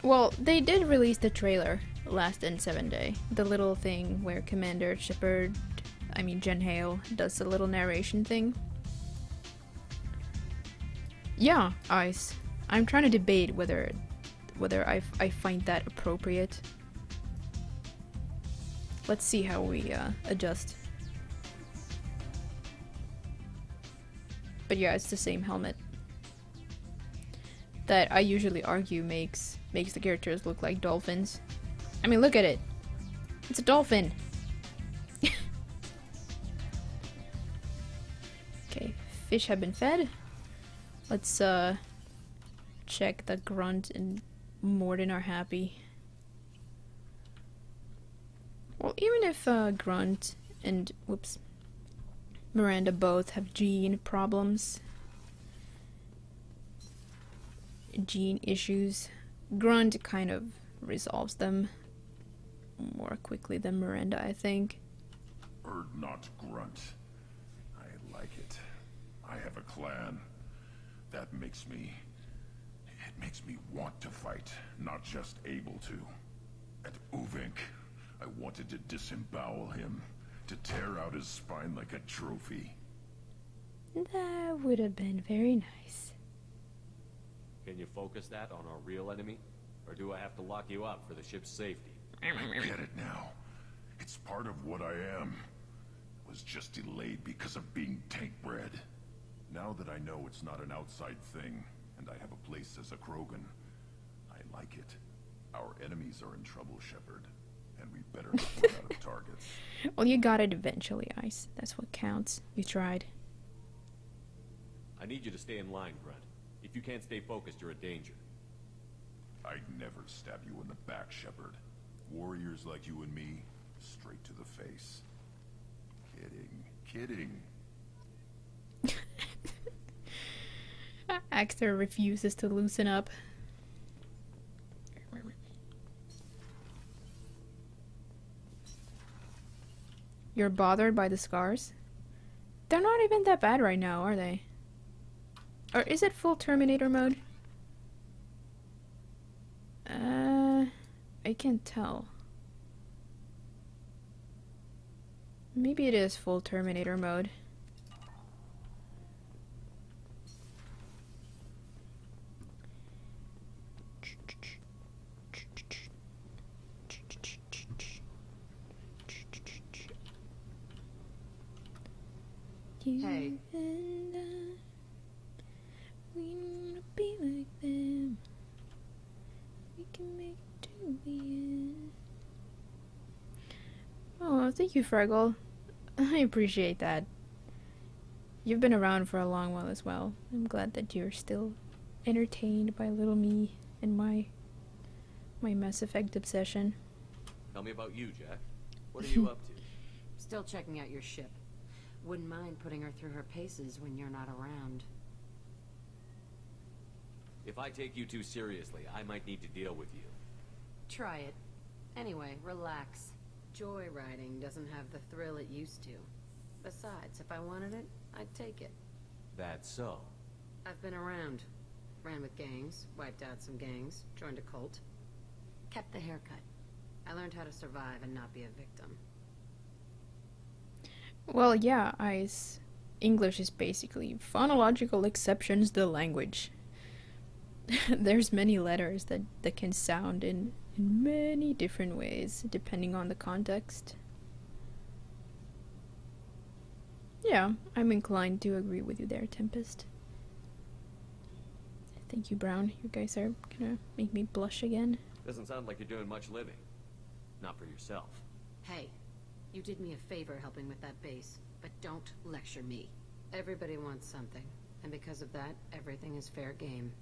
Well, they did release the trailer last N7 day. The little thing where Commander Shepard, Jen Hale, does the little narration thing. Yeah, Ice. I'm trying to debate whether I find that appropriate. Let's see how we adjust. But yeah, it's the same helmet that I usually argue makes the characters look like dolphins. I mean, look at it. It's a dolphin. Okay, fish have been fed. Let's check that Grunt and Morden are happy. Well, even if Grunt and Miranda both have gene problems, gene issues, Grunt kind of resolves them more quickly than Miranda, I think. Erdnot Grunt. I like it. I have a clan. That makes me want to fight, not just able to. At Uvink, I wanted to disembowel him, to tear out his spine like a trophy. That would have been very nice. Can you focus that on our real enemy? Or do I have to lock you up for the ship's safety? I get it now. It's part of what I am. It was just delayed because of being tank-bred. Now that I know it's not an outside thing, and I have a place as a Krogan, I like it. Our enemies are in trouble, Shepard, and we better not run out of targets. Well, you got it eventually, Ice. That's what counts. You tried. I need you to stay in line, Grunt. If you can't stay focused, you're a danger. I'd never stab you in the back, Shepard. Warriors like you and me, straight to the face. Kidding. Axtar refuses to loosen up. You're bothered by the scars? They're not even that bad right now, are they? Or is it full Terminator mode? I can't tell. Maybe it is full Terminator mode. You Hey. and I, we wanna be like them. We can make it to the end. Oh, thank you, Fraggle. I appreciate that. You've been around for a long while as well. I'm glad that you're still entertained by little me and my Mass Effect obsession. Tell me about you, Jack. What are you up to? Still checking out your ship. Wouldn't mind putting her through her paces when you're not around. If I take you too seriously, I might need to deal with you. Try it. Anyway, relax. Joyriding doesn't have the thrill it used to. Besides, if I wanted it, I'd take it. That's so. I've been around. Ran with gangs, wiped out some gangs, joined a cult. Kept the haircut. I learned how to survive and not be a victim. Well, yeah, English is basically phonological exceptions the language. There's many letters that can sound in many different ways, depending on the context. Yeah, I'm inclined to agree with you there, Tempest. Thank you, Brown. You guys are gonna make me blush again. Doesn't sound like you're doing much living. Not for yourself. Hey, you did me a favor helping with that base, but don't lecture me. Everybody wants something, and because of that, everything is fair game.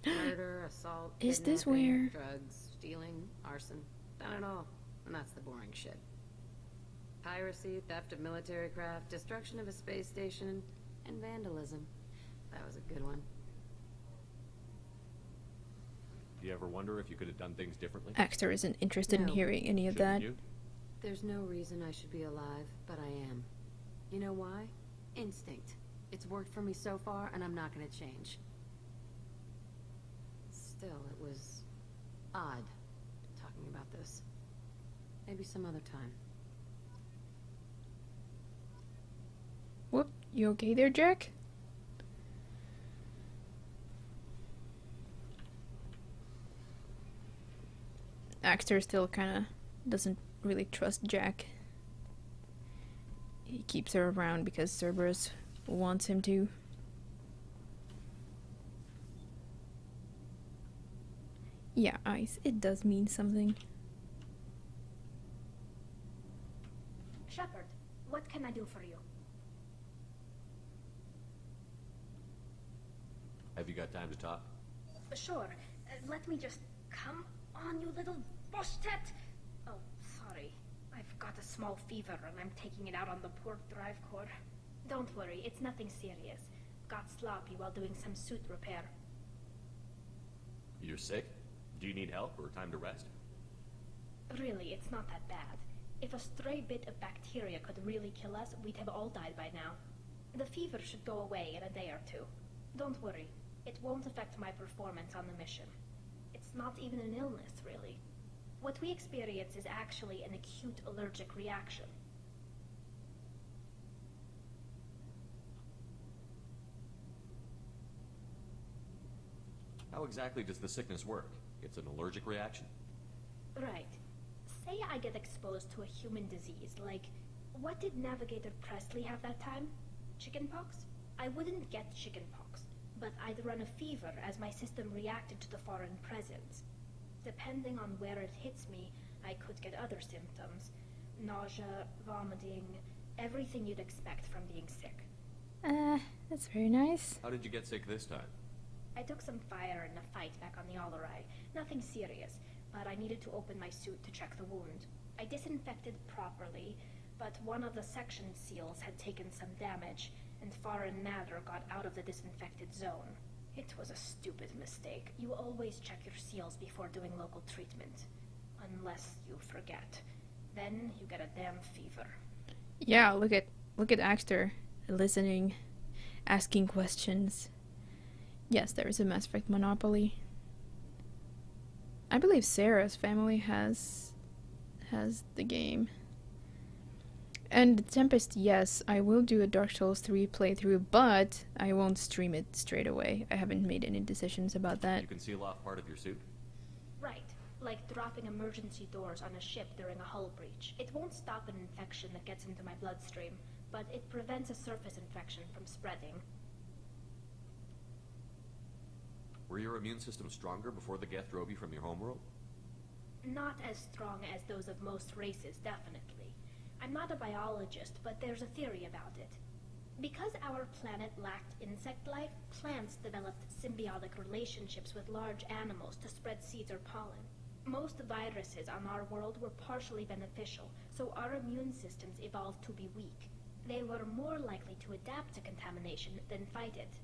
Murder, assault, Is this kidnapping, where- drugs, stealing, arson, done it all. And that's the boring shit. Piracy, theft of military craft, destruction of a space station, and vandalism. That was a good one. Do you ever wonder if you could have done things differently? Axtar isn't interested in No. hearing any of Shouldn't that. you? There's no reason I should be alive, but I am. You know why? Instinct. It's worked for me so far, and I'm not gonna change. Still, it was odd talking about this. Maybe some other time. Whoop, you okay there, Jack? Axtar still kinda doesn't really trust Jack. He keeps her around because Cerberus wants him to. Yeah, Ice, it does mean something. Shepard, what can I do for you? Have you got time to talk? Sure. Let me just... Come on, you little boshtet! Oh, sorry. I've got a small fever and I'm taking it out on the port drive core. Don't worry, it's nothing serious. Got sloppy while doing some suit repair. You're sick? Do you need help or time to rest? Really, it's not that bad. If a stray bit of bacteria could really kill us, we'd have all died by now. The fever should go away in a day or two. Don't worry. It won't affect my performance on the mission. It's not even an illness, really. What we experience is actually an acute allergic reaction. How exactly does the sickness work? It's an allergic reaction? Right. Say I get exposed to a human disease, like... What did Navigator Presley have that time? Chickenpox? I wouldn't get chickenpox, but I'd run a fever as my system reacted to the foreign presence. Depending on where it hits me, I could get other symptoms. Nausea, vomiting, everything you'd expect from being sick. That's very nice. How did you get sick this time? I took some fire in a fight back on the Allerai. Nothing serious, but I needed to open my suit to check the wound. I disinfected properly, but one of the section seals had taken some damage, and foreign matter got out of the disinfected zone. It was a stupid mistake. You always check your seals before doing local treatment. Unless you forget. Then you get a damn fever. Yeah, look at Axtar listening, asking questions. Yes, there is a Mass Effect monopoly. I believe Sarah's family has the game. And Tempest, yes, I will do a Dark Souls 3 playthrough, but I won't stream it straight away. I haven't made any decisions about that. You can seal off part of your suit? Right. Like dropping emergency doors on a ship during a hull breach. It won't stop an infection that gets into my bloodstream, but it prevents a surface infection from spreading. Were your immune system stronger before the Geth drove you from your homeworld? Not as strong as those of most races, definitely. I'm not a biologist, but there's a theory about it. Because our planet lacked insect life, plants developed symbiotic relationships with large animals to spread seeds or pollen. Most viruses on our world were partially beneficial, so our immune systems evolved to be weak. They were more likely to adapt to contamination than fight it.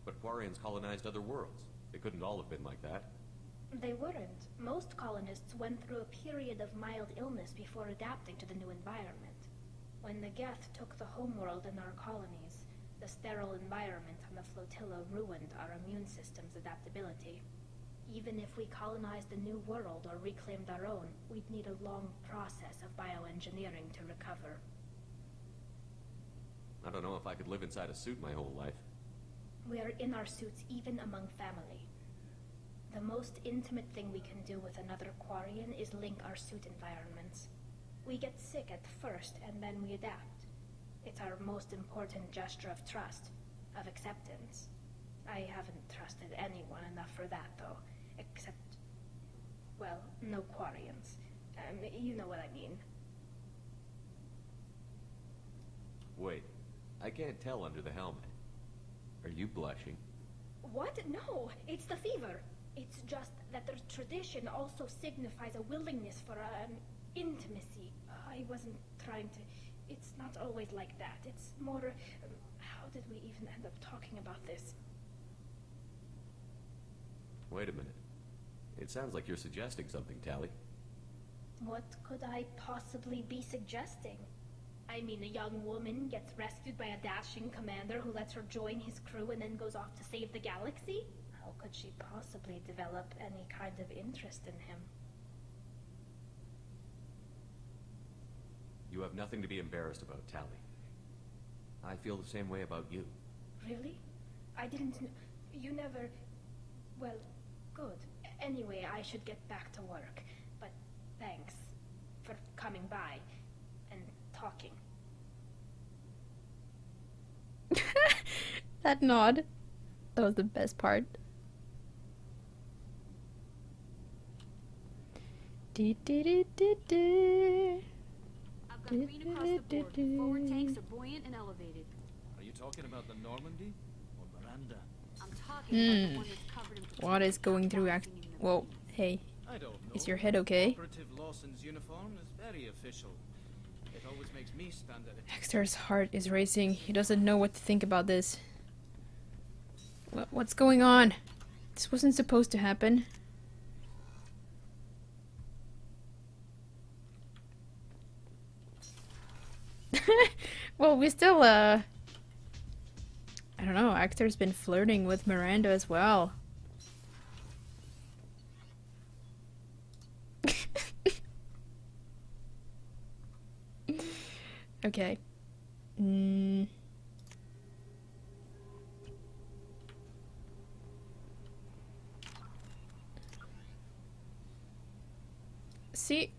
But Quarians colonized other worlds. They couldn't all have been like that. They weren't. Most colonists went through a period of mild illness before adapting to the new environment. When the Geth took the homeworld and our colonies, the sterile environment on the flotilla ruined our immune system's adaptability. Even if we colonized a new world or reclaimed our own, we'd need a long process of bioengineering to recover. I don't know if I could live inside a suit my whole life. We are in our suits even among family. The most intimate thing we can do with another Quarian is link our suit environments. We get sick at first, and then we adapt. It's our most important gesture of trust, of acceptance. I haven't trusted anyone enough for that, though. Except, well, no Quarians. You know what I mean. Wait, I can't tell under the helmet. Are you blushing? What? No, it's the fever. It's just that the tradition also signifies a willingness for intimacy. I wasn't trying to... It's not always like that. It's more... how did we even end up talking about this? Wait a minute. It sounds like you're suggesting something, Tally. What could I possibly be suggesting? I mean, a young woman gets rescued by a dashing commander who lets her join his crew and then goes off to save the galaxy? How could she possibly develop any kind of interest in him? You have nothing to be embarrassed about, Tally. I feel the same way about you. Really? I didn't... You never... Well, good. Anyway, I should get back to work. But thanks for coming by and talking. That nod. That was the best part. I've got green across the board. Forward tanks are buoyant and elevated. Are you talking about the Normandy or Miranda? I'm talking about the one that's covered in What is going through Whoa, hey. I don't know. Is your head okay? Operative Lawson's uniform is very official. It always makes me stand at attention. Axtar's heart is racing. He doesn't know what to think about this. What's going on? This wasn't supposed to happen. Well, we still, I don't know, Axtar's been flirting with Miranda as well. Okay. See?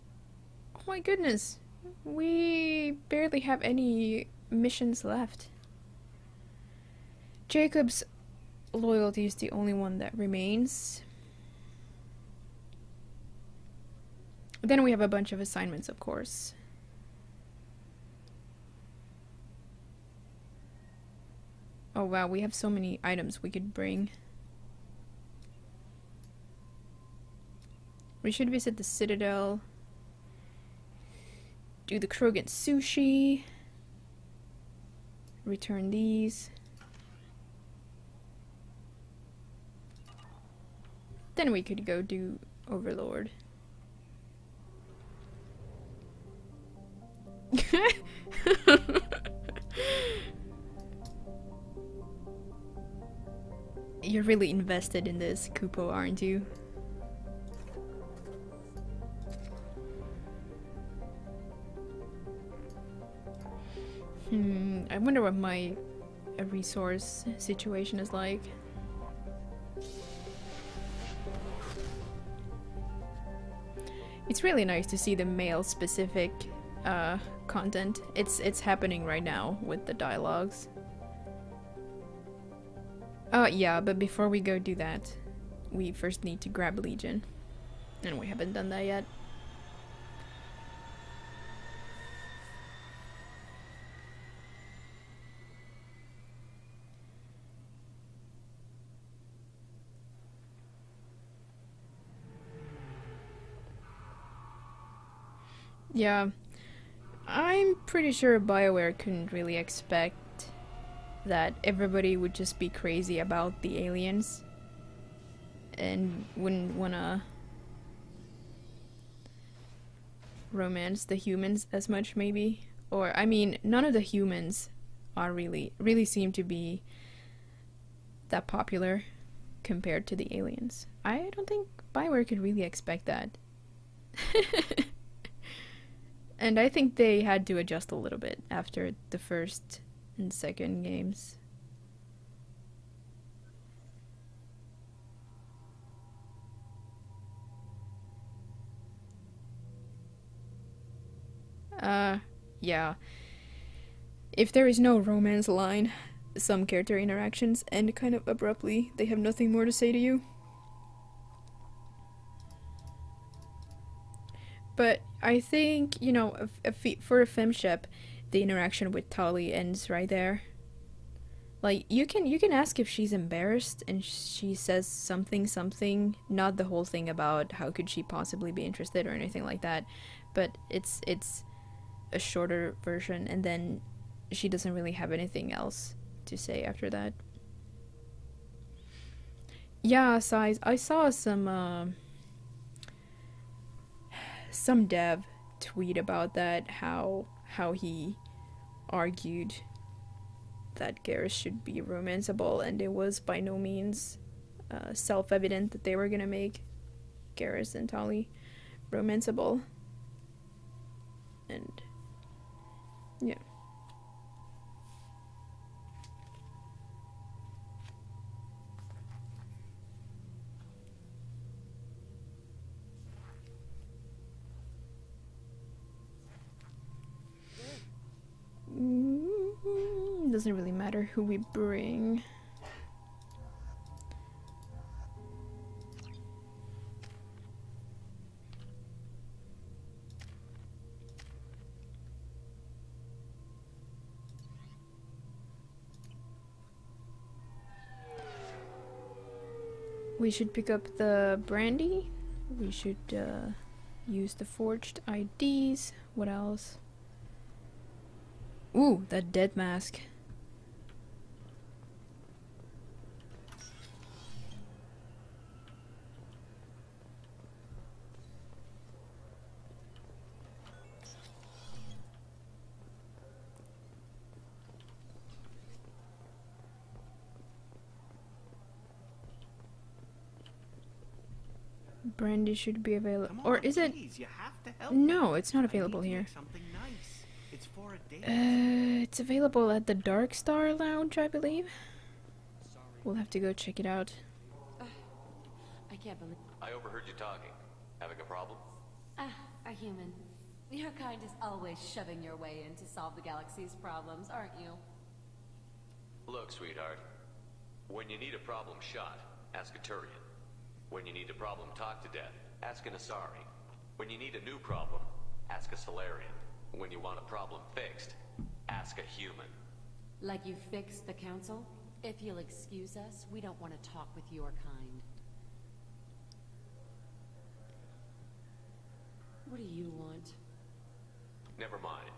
Oh my goodness. We barely have any missions left. Jacob's loyalty is the only one that remains. Then we have a bunch of assignments, of course. Oh wow, we have so many items we could bring. We should visit the Citadel. Do the Krogan sushi. Return these. Then we could go do Overlord. You're really invested in this, Kupo, aren't you? I wonder what my resource situation is like. it's really nice to see the male-specific content. It's happening right now with the dialogues. Yeah, but before we go do that, we first need to grab Legion. And we haven't done that yet. Yeah, I'm pretty sure BioWare couldn't really expect that everybody would just be crazy about the aliens and wouldn't wanna romance the humans as much, maybe. Or, I mean, none of the humans are really seem to be that popular compared to the aliens. I don't think BioWare could really expect that. And I think they had to adjust a little bit after the first and second games. Yeah. If there is no romance line, some character interactions end kind of abruptly. They have nothing more to say to you. But I think, you know, for a femshep, the interaction with Tali ends right there. Like, you can ask if she's embarrassed and she says something, not the whole thing about how could she possibly be interested or anything like that, but it's a shorter version, and then she doesn't really have anything else to say after that. Yeah, so I saw some dev tweet about that, how he argued that Garrus should be romanceable, and it was by no means self-evident that they were gonna make Garrus and Tali romanceable. And yeah. Doesn't really matter who we bring. We should pick up the brandy. We should use the forged IDs. What else? Ooh, that dead mask. Brandy should be available. Or is it? No, it's not available here. It's available at the Dark Star Lounge, I believe. We'll have to go check it out. I can't believe... I overheard you talking. Having a problem? A human. Your kind is always shoving your way in to solve the galaxy's problems, aren't you? Look, sweetheart. When you need a problem shot, ask a Turian. When you need a problem talked to death, ask an Asari. When you need a new problem, ask a Solarian. When you want a problem fixed, ask a human. Like you fixed the council? If you'll excuse us, we don't want to talk with your kind. What do you want? Never mind.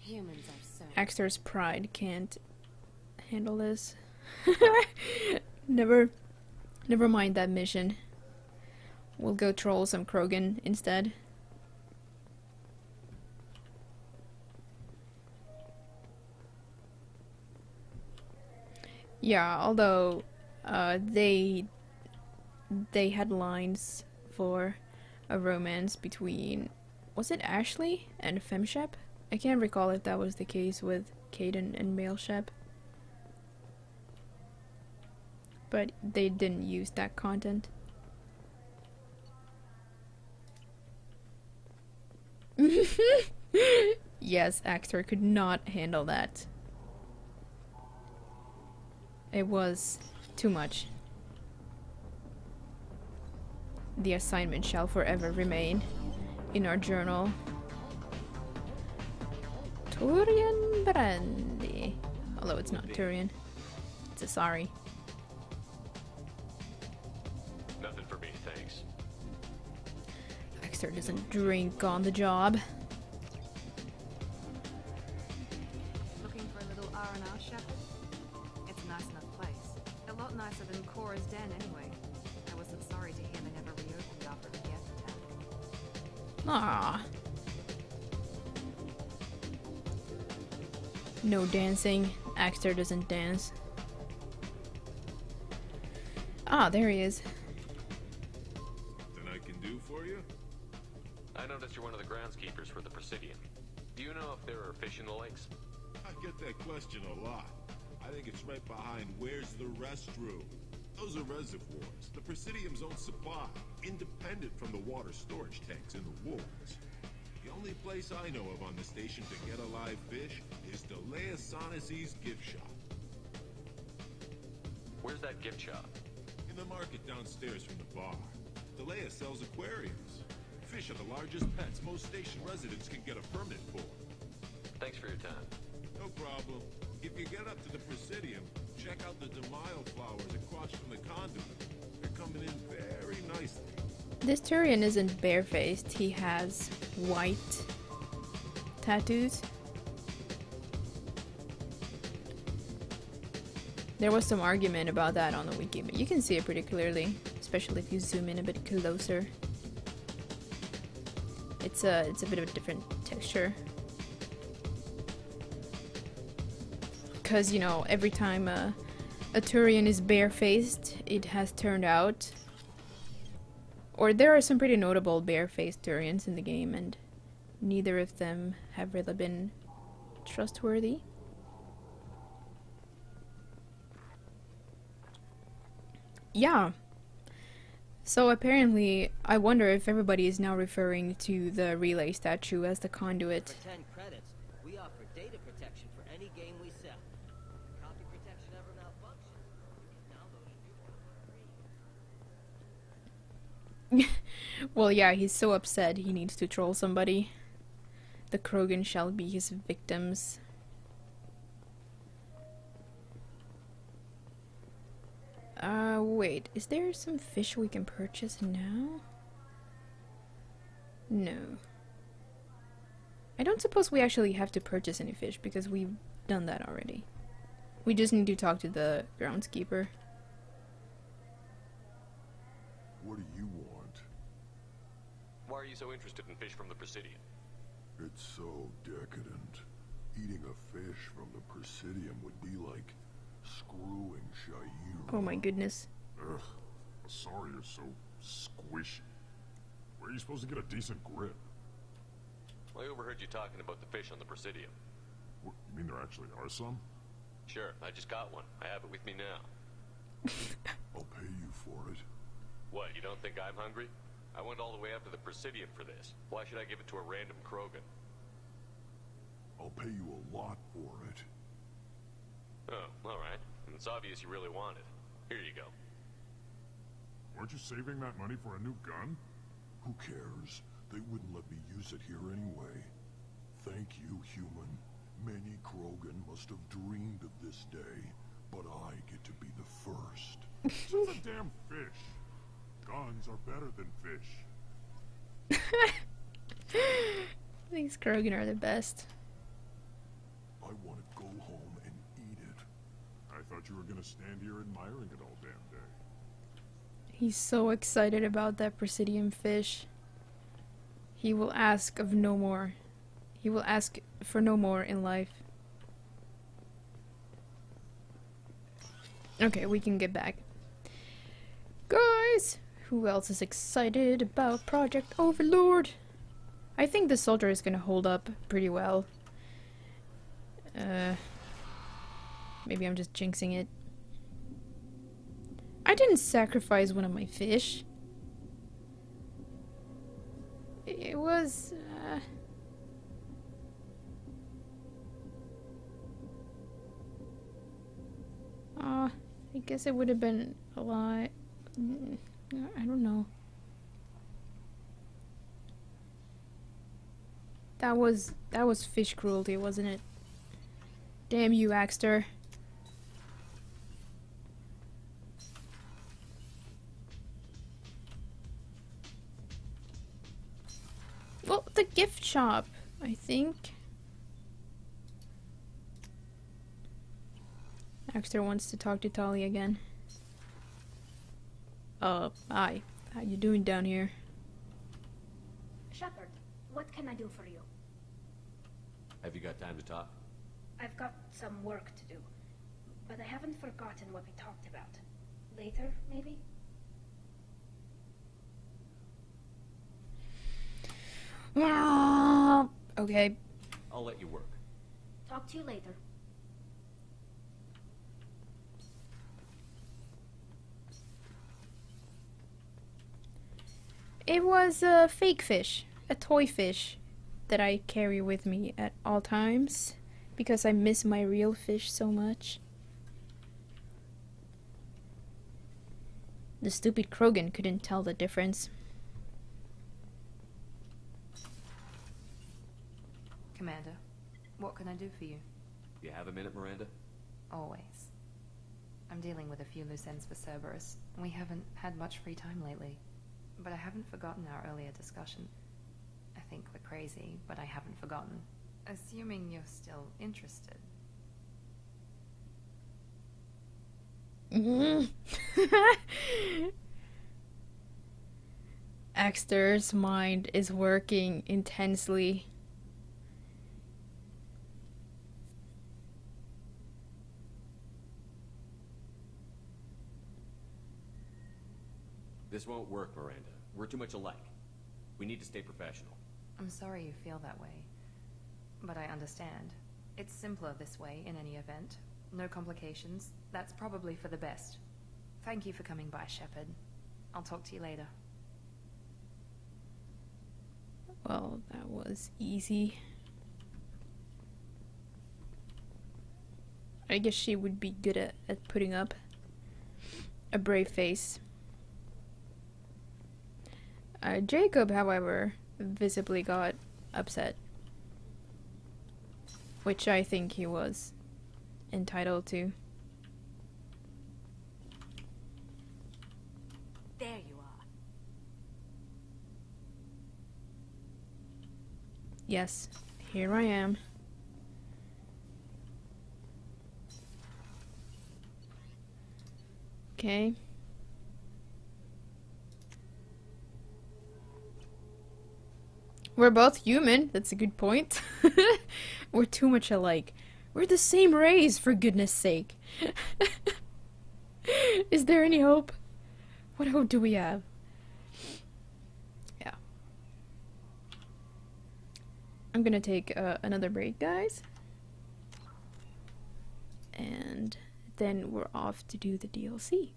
Humans are so... Axtar's pride can't handle this. Never mind that mission. We'll go troll some Krogan instead. Yeah, although they had lines for a romance between, was it Ashley and Femshep? I can't recall if that was the case with Caden and Maleshep. But they didn't use that content. Yes, Axtar could not handle that. It was too much. The assignment shall forever remain in our journal. Turian Brandy. Although it's not Turian. It's Asari. Nothing for me, thanks. Axtar doesn't drink on the job. Looking for a little R&R, Shepard? It's a nice enough place. A lot nicer than Cora's den, anyway. I wasn't sorry to hear they never reopened after the gas attack. Aww. No dancing. Axtar doesn't dance. Ah, there he is. Something I can do for you? I noticed you're one of the groundskeepers for the Presidium. Do you know if there are fish in the lakes? I get that question a lot. I think it's right behind where's the restroom. Those are reservoirs, the Presidium's own supply, independent from the water storage tanks in the wards. The only place I know of on the station to get a live fish is Delea Sonesi's gift shop. Where's that gift shop? In the market downstairs from the bar. Delea sells aquariums. Fish are the largest pets most station residents can get a permit for. Thanks for your time. No problem. If you get up to the Presidium, check out the DeMaio flowers across from the conduit. They're coming in very nicely. This Turian isn't barefaced. He has white tattoos. There was some argument about that on the wiki, but you can see it pretty clearly, especially if you zoom in a bit closer. It's a bit of a different texture. Because, you know, every time a Turian is barefaced, it has turned out... Or there are some pretty notable barefaced Turians in the game, and neither of them have really been trustworthy. Yeah. So apparently, I wonder if everybody is now referring to the relay statue as the conduit. For 10 credits, we offer data protection for any game we sell. If copy protection ever malfunctions, you can download a new one for free. Well, yeah, he's so upset he needs to troll somebody. The Krogan shall be his victims. Wait, is there some fish we can purchase now? No. I don't suppose we actually have to purchase any fish because we've done that already. We just need to talk to the groundskeeper. What do you want? Why are you so interested in fish from the Presidium? It's so decadent. Eating a fish from the Presidium would be like screwing Shaira. Oh my goodness. Ugh, sorry you're so squishy. Where are you supposed to get a decent grip? I overheard you talking about the fish on the Presidium. What, you mean there actually are some? Sure, I just got one. I have it with me now. I'll pay you for it. What, you don't think I'm hungry? I went all the way up to the Presidium for this. Why should I give it to a random Krogan? I'll pay you a lot for it. Oh, alright. It's obvious you really want it. Here you go. Weren't you saving that money for a new gun? Who cares? They wouldn't let me use it here anyway. Thank you, human. Many Krogan must have dreamed of this day, but I get to be the first. It's a damn fish. Guns are better than fish. These Krogan are the best. I want to go home and eat it. I thought you were gonna stand here admiring it all damn day. He's so excited about that Presidium fish. He will ask of no more. He will ask for no more in life. Okay, we can get back. Guys, who else is excited about Project Overlord? I think the soldier is gonna hold up pretty well. Maybe I'm just jinxing it. I didn't sacrifice one of my fish. It was, I guess it would have been a lot. I don't know. That was fish cruelty, wasn't it? Damn you, Axtar. Well, the gift shop, I think. Axtar wants to talk to Tali again. Hi. How you doing down here? Shepard, what can I do for you? Have you got time to talk? I've got some work to do, but I haven't forgotten what we talked about. Later, maybe? Okay. I'll let you work. Talk to you later. It was a fake fish, a toy fish, that I carry with me at all times because I miss my real fish so much. The stupid Krogan couldn't tell the difference. Commander, what can I do for you? You have a minute, Miranda? Always. I'm dealing with a few loose ends for Cerberus. We haven't had much free time lately. But I haven't forgotten our earlier discussion. I think we're crazy, but I haven't forgotten. Assuming you're still interested. Axtar's mind is working intensely. This won't work, Miranda. We're too much alike. We need to stay professional. I'm sorry you feel that way. But I understand. It's simpler this way in any event. No complications. That's probably for the best. Thank you for coming by, Shepard. I'll talk to you later. Well, that was easy. I guess she would be good at putting up a brave face. Jacob, however, visibly got upset. Which I think he was entitled to. There you are. Yes, here I am. Okay. We're both human. That's a good point. We're too much alike. We're the same race, for goodness sake. Is there any hope? What hope do we have? Yeah. I'm gonna take another break, guys. And then we're off to do the DLC.